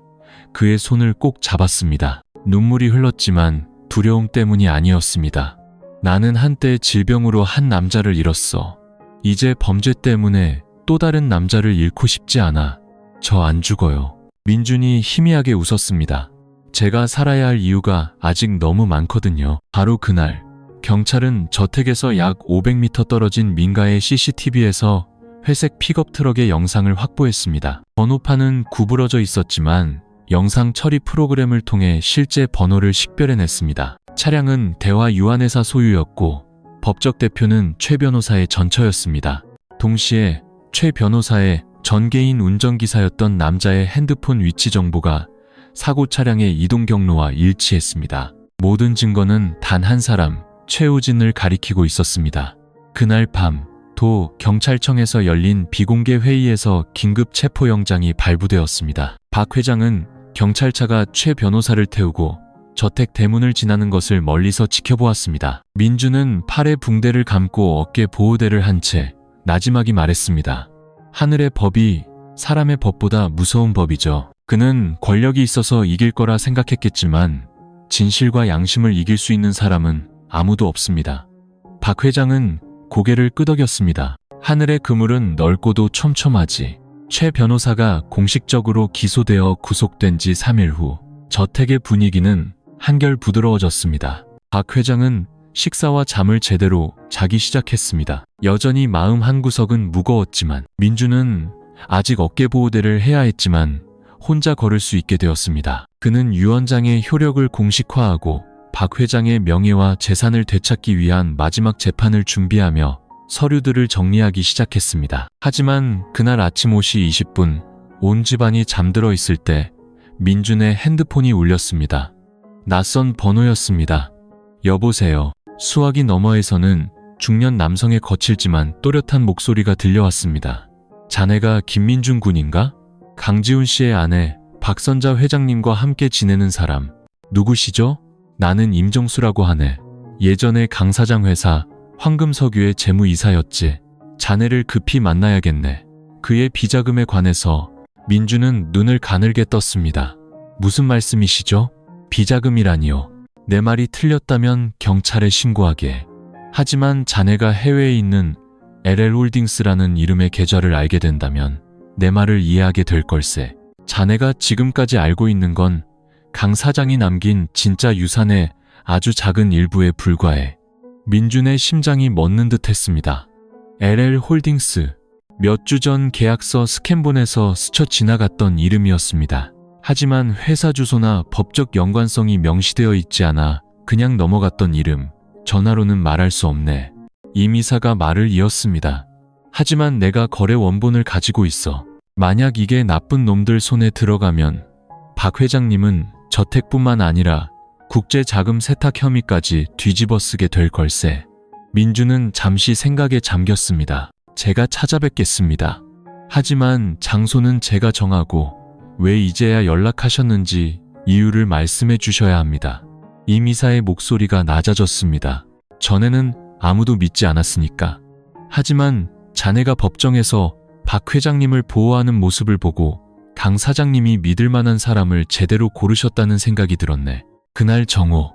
그의 손을 꼭 잡았습니다. 눈물이 흘렀지만 두려움 때문이 아니었습니다. 나는 한때 질병으로 한 남자를 잃었어. 이제 범죄 때문에 또 다른 남자를 잃고 싶지 않아. 저 안 죽어요. 민준이 희미하게 웃었습니다. 제가 살아야 할 이유가 아직 너무 많거든요. 바로 그날 경찰은 저택에서 약 500m 떨어진 민가의 CCTV에서 회색 픽업 트럭의 영상을 확보했습니다. 번호판은 구부러져 있었지만 영상 처리 프로그램을 통해 실제 번호를 식별해냈습니다. 차량은 대화 유한회사 소유였고 법적 대표는 최 변호사의 전처였습니다. 동시에 최 변호사의 전개인 운전기사였던 남자의 핸드폰 위치 정보가 사고 차량의 이동 경로와 일치했습니다. 모든 증거는 단 한 사람, 최우진을 가리키고 있었습니다. 그날 밤 도 경찰청에서 열린 비공개 회의에서 긴급 체포영장이 발부되었습니다. 박 회장은 경찰차가 최 변호사를 태우고 저택 대문을 지나는 것을 멀리서 지켜보았습니다. 민주는 팔에 붕대를 감고 어깨 보호대를 한 채 나지막이 말했습니다. 하늘의 법이 사람의 법보다 무서운 법이죠. 그는 권력이 있어서 이길 거라 생각했겠지만 진실과 양심을 이길 수 있는 사람은 아무도 없습니다. 박 회장은 고개를 끄덕였습니다. 하늘의 그물은 넓고도 촘촘하지. 최 변호사가 공식적으로 기소되어 구속된 지 3일 후 저택의 분위기는 한결 부드러워졌습니다. 박 회장은 식사와 잠을 제대로 자기 시작했습니다. 여전히 마음 한구석은 무거웠지만 민주는 아직 어깨보호대를 해야 했지만 혼자 걸을 수 있게 되었습니다. 그는 유 원장의 효력을 공식화하고 박 회장의 명예와 재산을 되찾기 위한 마지막 재판을 준비하며 서류들을 정리하기 시작했습니다. 하지만 그날 아침 5시 20분 온 집안이 잠들어 있을 때 민준의 핸드폰이 울렸습니다. 낯선 번호였습니다. 여보세요. 수화기 너머에서는 중년 남성의 거칠지만 또렷한 목소리가 들려왔습니다. 자네가 김민준 군인가? 강지훈 씨의 아내 박선자 회장님과 함께 지내는 사람 누구시죠? 나는 임정수라고 하네. 예전에 강 사장 회사 황금석유의 재무이사였지. 자네를 급히 만나야겠네. 그의 비자금에 관해서 민주는 눈을 가늘게 떴습니다. 무슨 말씀이시죠? 비자금이라니요. 내 말이 틀렸다면 경찰에 신고하게. 하지만 자네가 해외에 있는 LL홀딩스라는 이름의 계좌를 알게 된다면 내 말을 이해하게 될 걸세. 자네가 지금까지 알고 있는 건 강 사장이 남긴 진짜 유산의 아주 작은 일부에 불과해. 민준의 심장이 멎는 듯 했습니다. LL홀딩스. 몇 주 전 계약서 스캔본에서 스쳐 지나갔던 이름이었습니다. 하지만 회사 주소나 법적 연관성이 명시되어 있지 않아 그냥 넘어갔던 이름. 전화로는 말할 수 없네. 임 이사가 말을 이었습니다. 하지만 내가 거래 원본을 가지고 있어. 만약 이게 나쁜 놈들 손에 들어가면 박 회장님은 저택뿐만 아니라 국제 자금 세탁 혐의까지 뒤집어 쓰게 될 걸세. 민주는 잠시 생각에 잠겼습니다. 제가 찾아뵙겠습니다. 하지만 장소는 제가 정하고 왜 이제야 연락하셨는지 이유를 말씀해 주셔야 합니다. 임 이사의 목소리가 낮아졌습니다. 전에는 아무도 믿지 않았으니까. 하지만 자네가 법정에서 박 회장님을 보호하는 모습을 보고 강 사장님이 믿을 만한 사람을 제대로 고르셨다는 생각이 들었네. 그날 정오,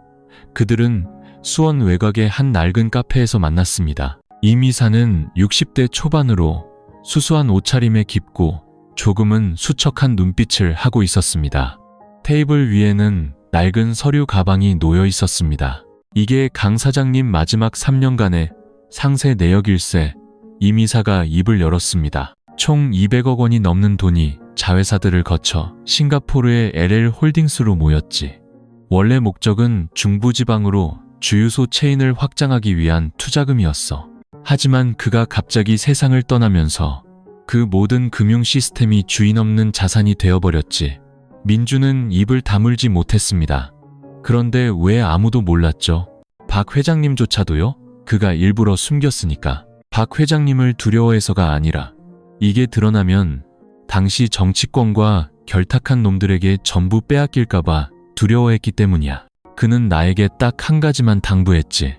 그들은 수원 외곽의 한 낡은 카페에서 만났습니다. 임 이사는 60대 초반으로 수수한 옷차림에 깊고 조금은 수척한 눈빛을 하고 있었습니다. 테이블 위에는 낡은 서류 가방이 놓여 있었습니다. 이게 강 사장님 마지막 3년간의 상세 내역일세. 임 이사가 입을 열었습니다. 총 200억 원이 넘는 돈이 자회사들을 거쳐 싱가포르의 LL홀딩스로 모였지. 원래 목적은 중부지방으로 주유소 체인을 확장하기 위한 투자금이었어. 하지만 그가 갑자기 세상을 떠나면서 그 모든 금융 시스템이 주인 없는 자산이 되어버렸지. 민주는 입을 다물지 못했습니다. 그런데 왜 아무도 몰랐죠? 박 회장님조차도요? 그가 일부러 숨겼으니까. 박 회장님을 두려워해서가 아니라 이게 드러나면 당시 정치권과 결탁한 놈들에게 전부 빼앗길까봐 두려워했기 때문이야. 그는 나에게 딱 한 가지만 당부했지.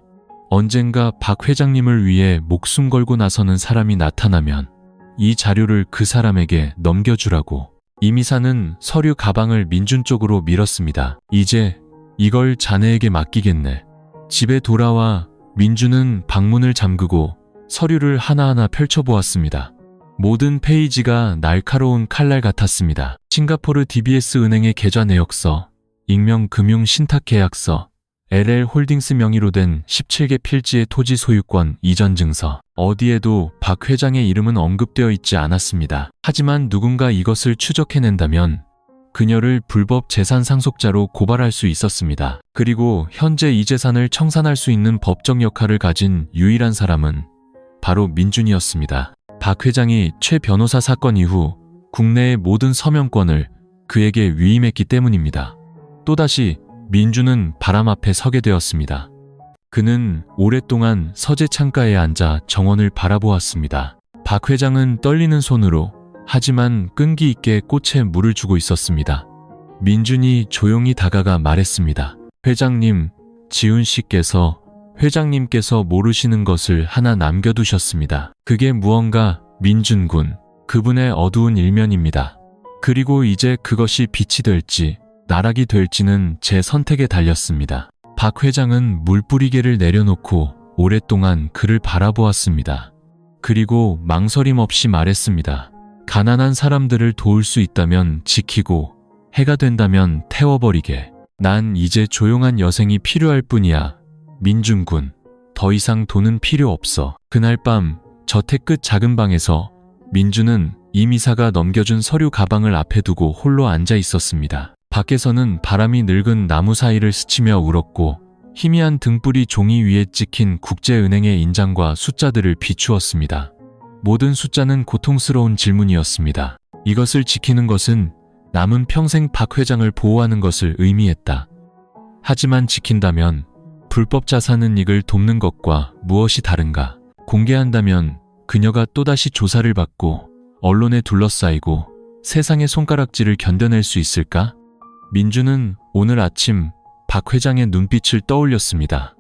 언젠가 박 회장님을 위해 목숨 걸고 나서는 사람이 나타나면 이 자료를 그 사람에게 넘겨주라고. 임 이사는 서류 가방을 민준 쪽으로 밀었습니다. 이제 이걸 자네에게 맡기겠네. 집에 돌아와 민준은 방문을 잠그고 서류를 하나하나 펼쳐보았습니다. 모든 페이지가 날카로운 칼날 같았습니다. 싱가포르 DBS 은행의 계좌 내역서, 익명 금융 신탁 계약서, LL홀딩스 명의로 된 17개 필지의 토지 소유권 이전 증서. 어디에도 박 회장의 이름은 언급되어 있지 않았습니다. 하지만 누군가 이것을 추적해낸다면 그녀를 불법 재산 상속자로 고발할 수 있었습니다. 그리고 현재 이 재산을 청산할 수 있는 법적 역할을 가진 유일한 사람은 바로 민준이었습니다. 박 회장이 최 변호사 사건 이후 국내의 모든 서명권을 그에게 위임했기 때문입니다. 또다시 민준은 바람 앞에 서게 되었습니다. 그는 오랫동안 서재 창가에 앉아 정원을 바라보았습니다. 박 회장은 떨리는 손으로 하지만 끈기 있게 꽃에 물을 주고 있었습니다. 민준이 조용히 다가가 말했습니다. 회장님, 지훈 씨께서 회장님께서 모르시는 것을 하나 남겨두셨습니다. 그게 무언가 민준 군, 그분의 어두운 일면입니다. 그리고 이제 그것이 빛이 될지 나락이 될지는 제 선택에 달렸습니다. 박 회장은 물뿌리개를 내려놓고 오랫동안 그를 바라보았습니다. 그리고 망설임 없이 말했습니다. 가난한 사람들을 도울 수 있다면 지키고 해가 된다면 태워버리게. 난 이제 조용한 여생이 필요할 뿐이야. 민준군, 더 이상 돈은 필요 없어. 그날 밤 저택 끝 작은 방에서 민준은 이미사가 넘겨준 서류 가방을 앞에 두고 홀로 앉아 있었습니다. 밖에서는 바람이 늙은 나무 사이를 스치며 울었고 희미한 등불이 종이 위에 찍힌 국제은행의 인장과 숫자들을 비추었습니다. 모든 숫자는 고통스러운 질문이었습니다. 이것을 지키는 것은 남은 평생 박 회장을 보호하는 것을 의미했다. 하지만 지킨다면 불법 자산은 이익을 돕는 것과 무엇이 다른가? 공개한다면 그녀가 또다시 조사를 받고 언론에 둘러싸이고 세상의 손가락질을 견뎌낼 수 있을까? 민주는 오늘 아침 박 회장의 눈빛을 떠올렸습니다.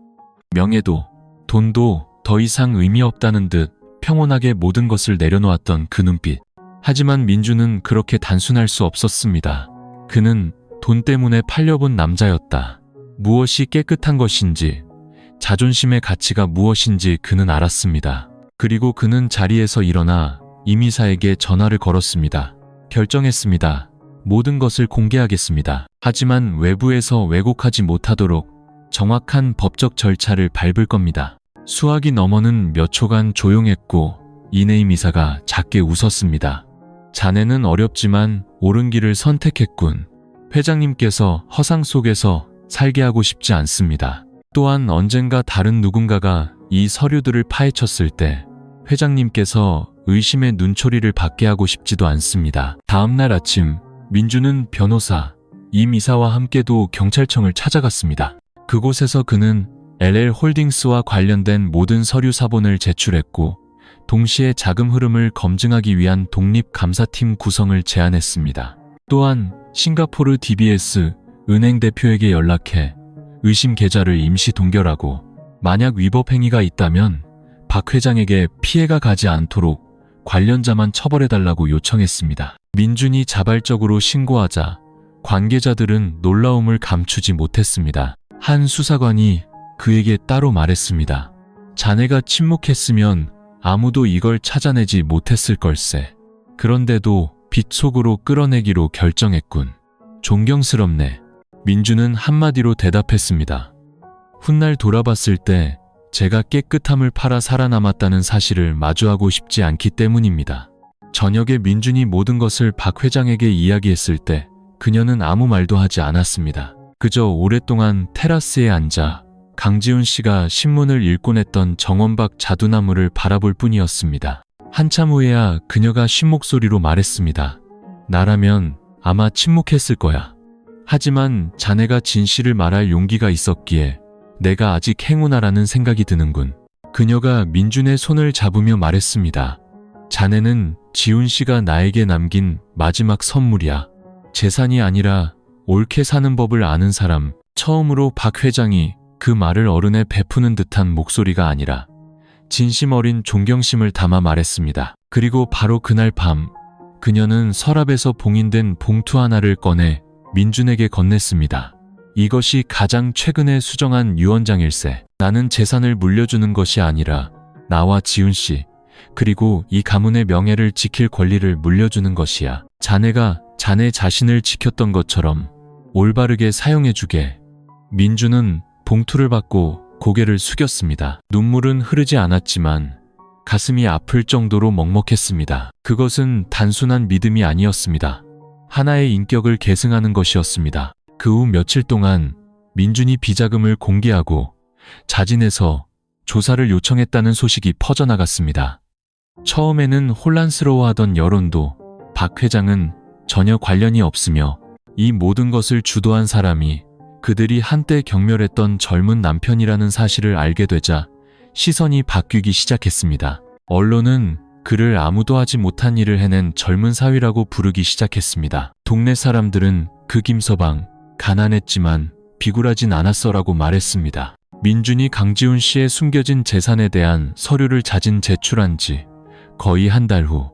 명예도, 돈도 더 이상 의미 없다는 듯 평온하게 모든 것을 내려놓았던 그 눈빛. 하지만 민주는 그렇게 단순할 수 없었습니다. 그는 돈 때문에 팔려본 남자였다. 무엇이 깨끗한 것인지, 자존심의 가치가 무엇인지 그는 알았습니다. 그리고 그는 자리에서 일어나 이미사에게 전화를 걸었습니다. 결정했습니다. 모든 것을 공개하겠습니다. 하지만 외부에서 왜곡하지 못하도록 정확한 법적 절차를 밟을 겁니다. 수화기 너머는 몇 초간 조용했고 이내 이미사가 작게 웃었습니다. 자네는 어렵지만 옳은 길을 선택했군. 회장님께서 허상 속에서 살게 하고 싶지 않습니다. 또한 언젠가 다른 누군가가 이 서류들을 파헤쳤을 때 회장님께서 의심의 눈초리를 받게 하고 싶지도 않습니다. 다음 날 아침 민주는 변호사 이미사와 함께도 경찰청을 찾아갔습니다. 그곳에서 그는 LL홀딩스와 관련된 모든 서류 사본을 제출했고 동시에 자금 흐름을 검증하기 위한 독립감사팀 구성을 제안했습니다. 또한 싱가포르 DBS 은행 대표에게 연락해 의심 계좌를 임시 동결하고 만약 위법 행위가 있다면 박 회장에게 피해가 가지 않도록 관련자만 처벌해달라고 요청했습니다. 민준이 자발적으로 신고하자 관계자들은 놀라움을 감추지 못했습니다. 한 수사관이 그에게 따로 말했습니다. 자네가 침묵했으면 아무도 이걸 찾아내지 못했을 걸세. 그런데도 빗속으로 끌어내기로 결정했군. 존경스럽네. 민주는 한마디로 대답했습니다. 훗날 돌아봤을 때 제가 깨끗함을 팔아 살아남았다는 사실을 마주하고 싶지 않기 때문입니다. 저녁에 민준이 모든 것을 박 회장에게 이야기했을 때 그녀는 아무 말도 하지 않았습니다. 그저 오랫동안 테라스에 앉아 강지훈 씨가 신문을 읽곤 했던 정원박 자두나무를 바라볼 뿐이었습니다. 한참 후에야 그녀가 쉰 목소리로 말했습니다. 나라면 아마 침묵했을 거야. 하지만 자네가 진실을 말할 용기가 있었기에 내가 아직 행운아라는 생각이 드는군. 그녀가 민준의 손을 잡으며 말했습니다. 자네는 지훈 씨가 나에게 남긴 마지막 선물이야. 재산이 아니라 옳게 사는 법을 아는 사람. 처음으로 박 회장이 그 말을 어른에 베푸는 듯한 목소리가 아니라 진심 어린 존경심을 담아 말했습니다. 그리고 바로 그날 밤 그녀는 서랍에서 봉인된 봉투 하나를 꺼내 민준에게 건넸습니다. 이것이 가장 최근에 수정한 유언장일세. 나는 재산을 물려주는 것이 아니라 나와 지훈 씨 그리고 이 가문의 명예를 지킬 권리를 물려주는 것이야. 자네가 자네 자신을 지켰던 것처럼 올바르게 사용해주게. 민준은 봉투를 받고 고개를 숙였습니다. 눈물은 흐르지 않았지만 가슴이 아플 정도로 먹먹했습니다. 그것은 단순한 믿음이 아니었습니다. 하나의 인격을 계승하는 것이었습니다. 그 후 며칠 동안 민준이 비자금을 공개하고 자진해서 조사를 요청했다는 소식이 퍼져나갔습니다. 처음에는 혼란스러워하던 여론도 박 회장은 전혀 관련이 없으며 이 모든 것을 주도한 사람이 그들이 한때 경멸했던 젊은 남편이라는 사실을 알게 되자 시선이 바뀌기 시작했습니다. 언론은 그를 아무도 하지 못한 일을 해낸 젊은 사위라고 부르기 시작했습니다. 동네 사람들은 그 김서방 가난했지만 비굴하진 않았어라고 말했습니다. 민준이 강지훈 씨의 숨겨진 재산에 대한 서류를 자진 제출한 지 거의 한 달 후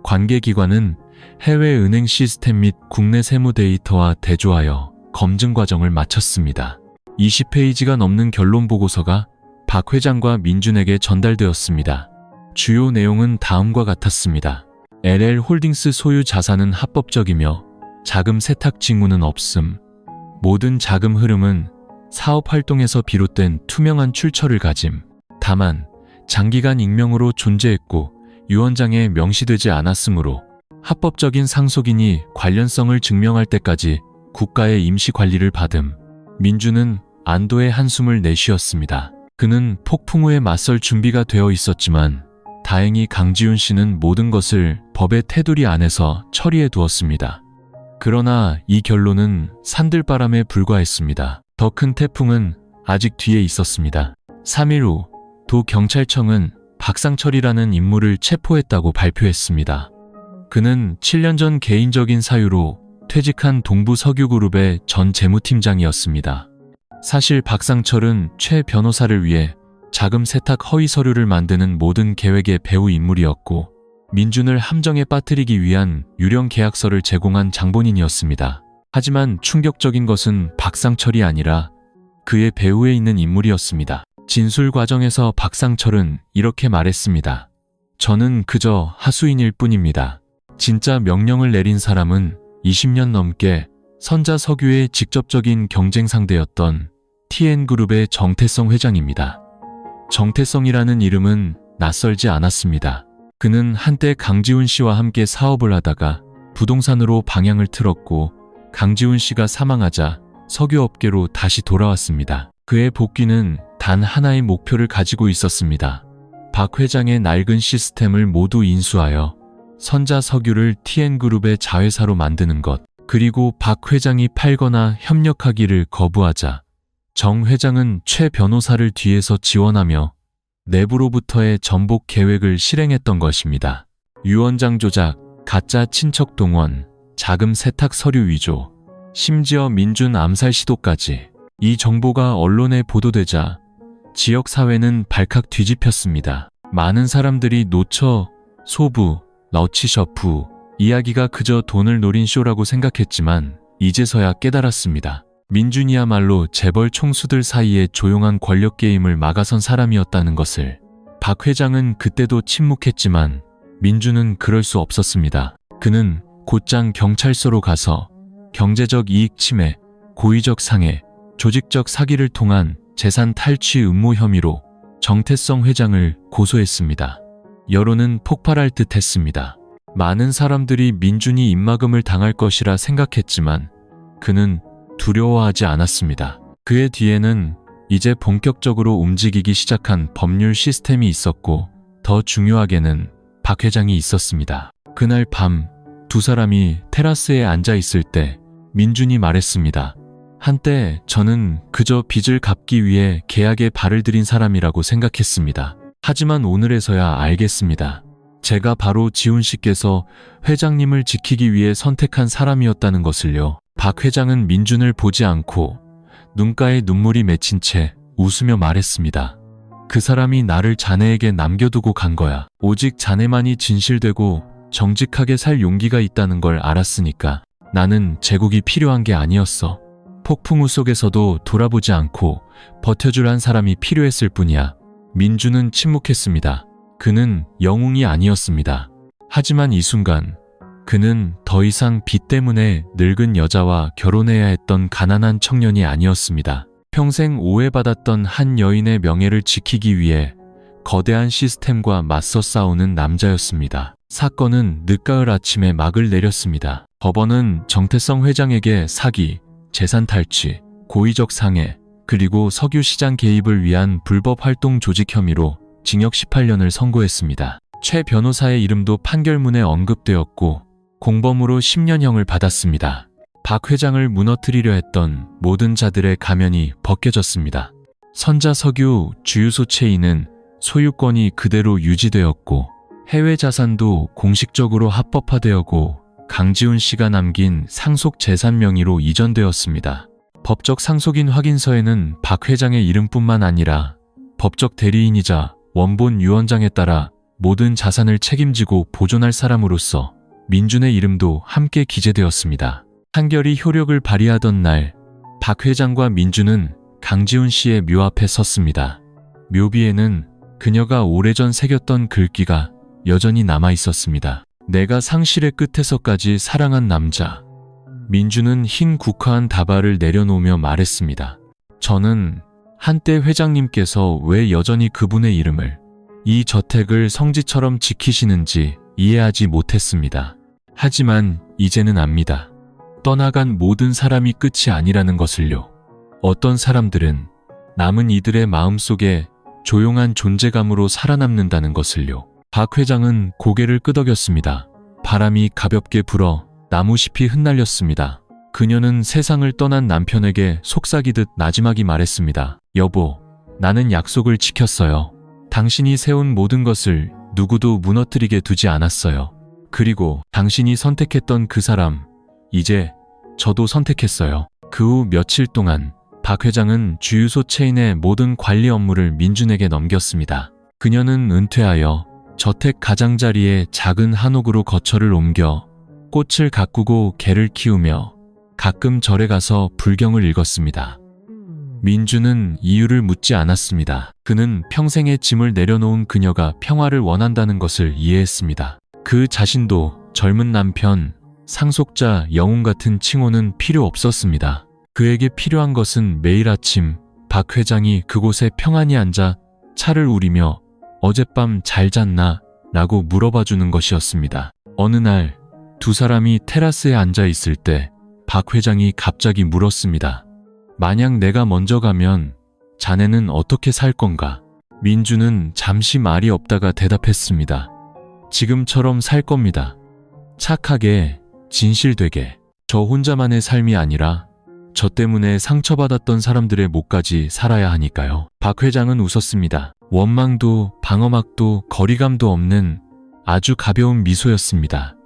관계기관은 해외 은행 시스템 및 국내 세무 데이터와 대조하여 검증 과정을 마쳤습니다. 20페이지가 넘는 결론 보고서가 박 회장과 민준에게 전달되었습니다. 주요 내용은 다음과 같았습니다. LL홀딩스 소유 자산은 합법적이며 자금 세탁 징후는 없음. 모든 자금 흐름은 사업 활동에서 비롯된 투명한 출처를 가짐. 다만 장기간 익명으로 존재했고 유언장에 명시되지 않았으므로 합법적인 상속인이 관련성을 증명할 때까지 국가의 임시 관리를 받음. 민주는 안도의 한숨을 내쉬었습니다. 그는 폭풍 후에 맞설 준비가 되어 있었지만 다행히 강지훈 씨는 모든 것을 법의 테두리 안에서 처리해 두었습니다. 그러나 이 결론은 산들바람에 불과했습니다. 더 큰 태풍은 아직 뒤에 있었습니다. 3일 후 도 경찰청은 박상철이라는 인물을 체포했다고 발표했습니다. 그는 7년 전 개인적인 사유로 퇴직한 동부석유그룹의 전 재무팀장이었습니다. 사실 박상철은 최 변호사를 위해 자금 세탁 허위 서류를 만드는 모든 계획의 배후 인물이었고 민준을 함정에 빠뜨리기 위한 유령 계약서를 제공한 장본인이었습니다. 하지만 충격적인 것은 박상철이 아니라 그의 배후에 있는 인물이었습니다. 진술 과정에서 박상철은 이렇게 말했습니다. 저는 그저 하수인일 뿐입니다. 진짜 명령을 내린 사람은 20년 넘게 선자석유의 직접적인 경쟁 상대였던 TN그룹의 정태성 회장입니다. 정태성이라는 이름은 낯설지 않았습니다. 그는 한때 강지훈 씨와 함께 사업을 하다가 부동산으로 방향을 틀었고 강지훈 씨가 사망하자 석유업계로 다시 돌아왔습니다. 그의 복귀는 단 하나의 목표를 가지고 있었습니다. 박 회장의 낡은 시스템을 모두 인수하여 선자석유를 TN그룹의 자회사로 만드는 것. 그리고 박 회장이 팔거나 협력하기를 거부하자 정 회장은 최 변호사를 뒤에서 지원하며 내부로부터의 전복 계획을 실행했던 것입니다. 유언장 조작, 가짜 친척 동원, 자금 세탁 서류 위조, 심지어 민준 암살 시도까지. 이 정보가 언론에 보도되자 지역사회는 발칵 뒤집혔습니다. 많은 사람들이 노처, 소부, 러치셔프 이야기가 그저 돈을 노린 쇼라고 생각했지만 이제서야 깨달았습니다. 민준이야말로 재벌 총수들 사이에 조용한 권력 게임을 막아선 사람이었다는 것을. 박 회장은 그때도 침묵했지만 민준은 그럴 수 없었습니다. 그는 곧장 경찰서로 가서 경제적 이익 침해, 고의적 상해, 조직적 사기를 통한 재산 탈취 음모 혐의로 정태성 회장을 고소했습니다. 여론은 폭발할 듯 했습니다. 많은 사람들이 민준이 입막음을 당할 것이라 생각했지만 그는 두려워하지 않았습니다. 그의 뒤에는 이제 본격적으로 움직이기 시작한 법률 시스템이 있었고 더 중요하게는 박 회장이 있었습니다. 그날 밤 두 사람이 테라스에 앉아 있을 때 민준이 말했습니다. 한때 저는 그저 빚을 갚기 위해 계약에 발을 들인 사람이라고 생각했습니다. 하지만 오늘에서야 알겠습니다. 제가 바로 지훈 씨께서 회장님을 지키기 위해 선택한 사람이었다는 것을요. 박 회장은 민준을 보지 않고 눈가에 눈물이 맺힌 채 웃으며 말했습니다. 그 사람이 나를 자네에게 남겨두고 간 거야. 오직 자네만이 진실되고 정직하게 살 용기가 있다는 걸 알았으니까. 나는 제국이 필요한 게 아니었어. 폭풍우 속에서도 돌아보지 않고 버텨줄 한 사람이 필요했을 뿐이야. 민준은 침묵했습니다. 그는 영웅이 아니었습니다. 하지만 이 순간 그는 더 이상 빚 때문에 늙은 여자와 결혼해야 했던 가난한 청년이 아니었습니다. 평생 오해받았던 한 여인의 명예를 지키기 위해 거대한 시스템과 맞서 싸우는 남자였습니다. 사건은 늦가을 아침에 막을 내렸습니다. 법원은 정태성 회장에게 사기, 재산 탈취, 고의적 상해, 그리고 석유 시장 개입을 위한 불법 활동 조직 혐의로 징역 18년을 선고했습니다. 최 변호사의 이름도 판결문에 언급되었고 공범으로 10년형을 받았습니다. 박 회장을 무너뜨리려 했던 모든 자들의 가면이 벗겨졌습니다. 선자석유 주유소 체인은 소유권이 그대로 유지되었고 해외 자산도 공식적으로 합법화되었고 강지훈 씨가 남긴 상속 재산 명의로 이전되었습니다. 법적 상속인 확인서에는 박 회장의 이름뿐만 아니라 법적 대리인이자 원본 유언장에 따라 모든 자산을 책임지고 보존할 사람으로서 민준의 이름도 함께 기재되었습니다. 판결이 효력을 발휘하던 날, 박 회장과 민준은 강지훈 씨의 묘 앞에 섰습니다. 묘비에는 그녀가 오래전 새겼던 글귀가 여전히 남아 있었습니다. 내가 상실의 끝에서까지 사랑한 남자. 민주는 흰 국화한 다발을 내려놓으며 말했습니다. 저는 한때 회장님께서 왜 여전히 그분의 이름을, 이 저택을 성지처럼 지키시는지 이해하지 못했습니다. 하지만 이제는 압니다. 떠나간 모든 사람이 끝이 아니라는 것을요. 어떤 사람들은 남은 이들의 마음속에 조용한 존재감으로 살아남는다는 것을요. 박 회장은 고개를 끄덕였습니다. 바람이 가볍게 불어 나무잎이 흩날렸습니다. 그녀는 세상을 떠난 남편에게 속삭이듯 나지막이 말했습니다. 여보, 나는 약속을 지켰어요. 당신이 세운 모든 것을 누구도 무너뜨리게 두지 않았어요. 그리고 당신이 선택했던 그 사람, 이제 저도 선택했어요. 그 후 며칠 동안 박 회장은 주유소 체인의 모든 관리 업무를 민준에게 넘겼습니다. 그녀는 은퇴하여 저택 가장자리에 작은 한옥으로 거처를 옮겨 꽃을 가꾸고 개를 키우며 가끔 절에 가서 불경을 읽었습니다. 민주는 이유를 묻지 않았습니다. 그는 평생의 짐을 내려놓은 그녀가 평화를 원한다는 것을 이해했습니다. 그 자신도 젊은 남편, 상속자, 영웅 같은 칭호는 필요 없었습니다. 그에게 필요한 것은 매일 아침 박 회장이 그곳에 평안히 앉아 차를 우리며 어젯밤 잘 잤나? 라고 물어봐주는 것이었습니다. 어느 날 두 사람이 테라스에 앉아 있을 때 박 회장이 갑자기 물었습니다. 만약 내가 먼저 가면 자네는 어떻게 살 건가? 민주는 잠시 말이 없다가 대답했습니다. 지금처럼 살 겁니다. 착하게, 진실되게. 저 혼자만의 삶이 아니라 저 때문에 상처받았던 사람들의 몫까지 살아야 하니까요. 박 회장은 웃었습니다. 원망도 방어막도 거리감도 없는 아주 가벼운 미소였습니다.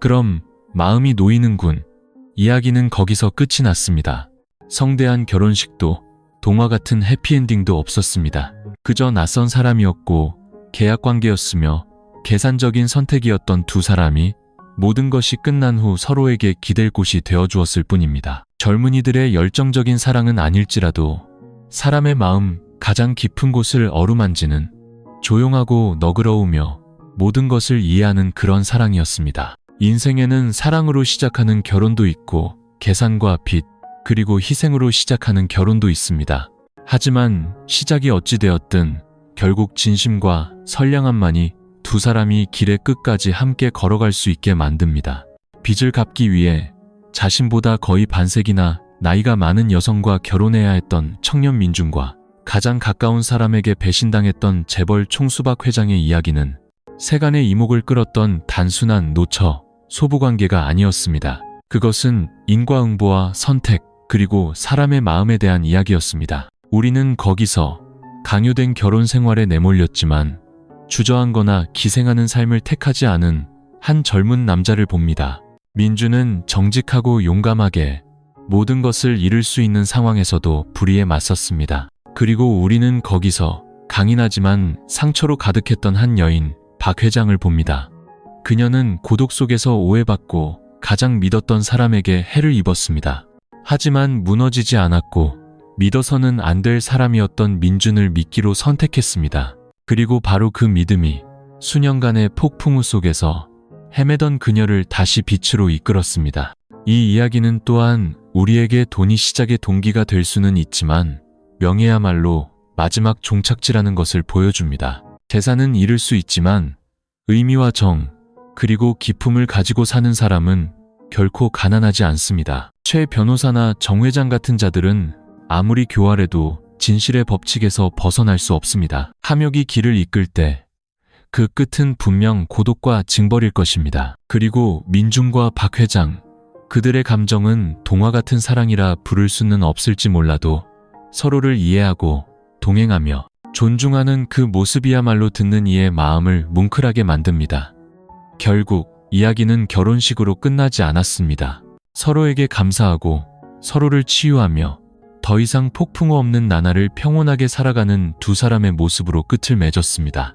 그럼 마음이 놓이는군. 이야기는 거기서 끝이 났습니다. 성대한 결혼식도 동화 같은 해피엔딩도 없었습니다. 그저 낯선 사람이었고 계약관계였으며 계산적인 선택이었던 두 사람이 모든 것이 끝난 후 서로에게 기댈 곳이 되어주었을 뿐입니다. 젊은이들의 열정적인 사랑은 아닐지라도 사람의 마음 가장 깊은 곳을 어루만지는 조용하고 너그러우며 모든 것을 이해하는 그런 사랑이었습니다. 인생에는 사랑으로 시작하는 결혼도 있고 계산과 빚, 그리고 희생으로 시작하는 결혼도 있습니다. 하지만 시작이 어찌 되었든 결국 진심과 선량함만이 두 사람이 길의 끝까지 함께 걸어갈 수 있게 만듭니다. 빚을 갚기 위해 자신보다 거의 반세기나 나이가 많은 여성과 결혼해야 했던 청년 민준과 가장 가까운 사람에게 배신당했던 재벌 총수박 회장의 이야기는 세간의 이목을 끌었던 단순한 노처, 소부관계가 아니었습니다. 그것은 인과응보와 선택, 그리고 사람의 마음에 대한 이야기였습니다. 우리는 거기서 강요된 결혼 생활에 내몰렸지만 주저앉거나 기생하는 삶을 택하지 않은 한 젊은 남자를 봅니다. 민주는 정직하고 용감하게 모든 것을 잃을 수 있는 상황에서도 불의에 맞섰습니다. 그리고 우리는 거기서 강인하지만 상처로 가득했던 한 여인, 박 회장을 봅니다. 그녀는 고독 속에서 오해받고 가장 믿었던 사람에게 해를 입었습니다. 하지만 무너지지 않았고 믿어서는 안 될 사람이었던 민준을 믿기로 선택했습니다. 그리고 바로 그 믿음이 수년간의 폭풍우 속에서 헤매던 그녀를 다시 빛으로 이끌었습니다. 이 이야기는 또한 우리에게 돈이 시작의 동기가 될 수는 있지만 명예야말로 마지막 종착지라는 것을 보여줍니다. 재산은 잃을 수 있지만 의미와 정, 그리고 기품을 가지고 사는 사람은 결코 가난하지 않습니다. 최 변호사나 정 회장 같은 자들은 아무리 교활해도 진실의 법칙에서 벗어날 수 없습니다. 탐욕이 길을 이끌 때 그 끝은 분명 고독과 징벌일 것입니다. 그리고 민준과 박 회장, 그들의 감정은 동화 같은 사랑이라 부를 수는 없을지 몰라도 서로를 이해하고 동행하며 존중하는 그 모습이야말로 듣는 이의 마음을 뭉클하게 만듭니다. 결국 이야기는 결혼식으로 끝나지 않았습니다. 서로에게 감사하고 서로를 치유하며 더 이상 폭풍우 없는 나날을 평온하게 살아가는 두 사람의 모습으로 끝을 맺었습니다.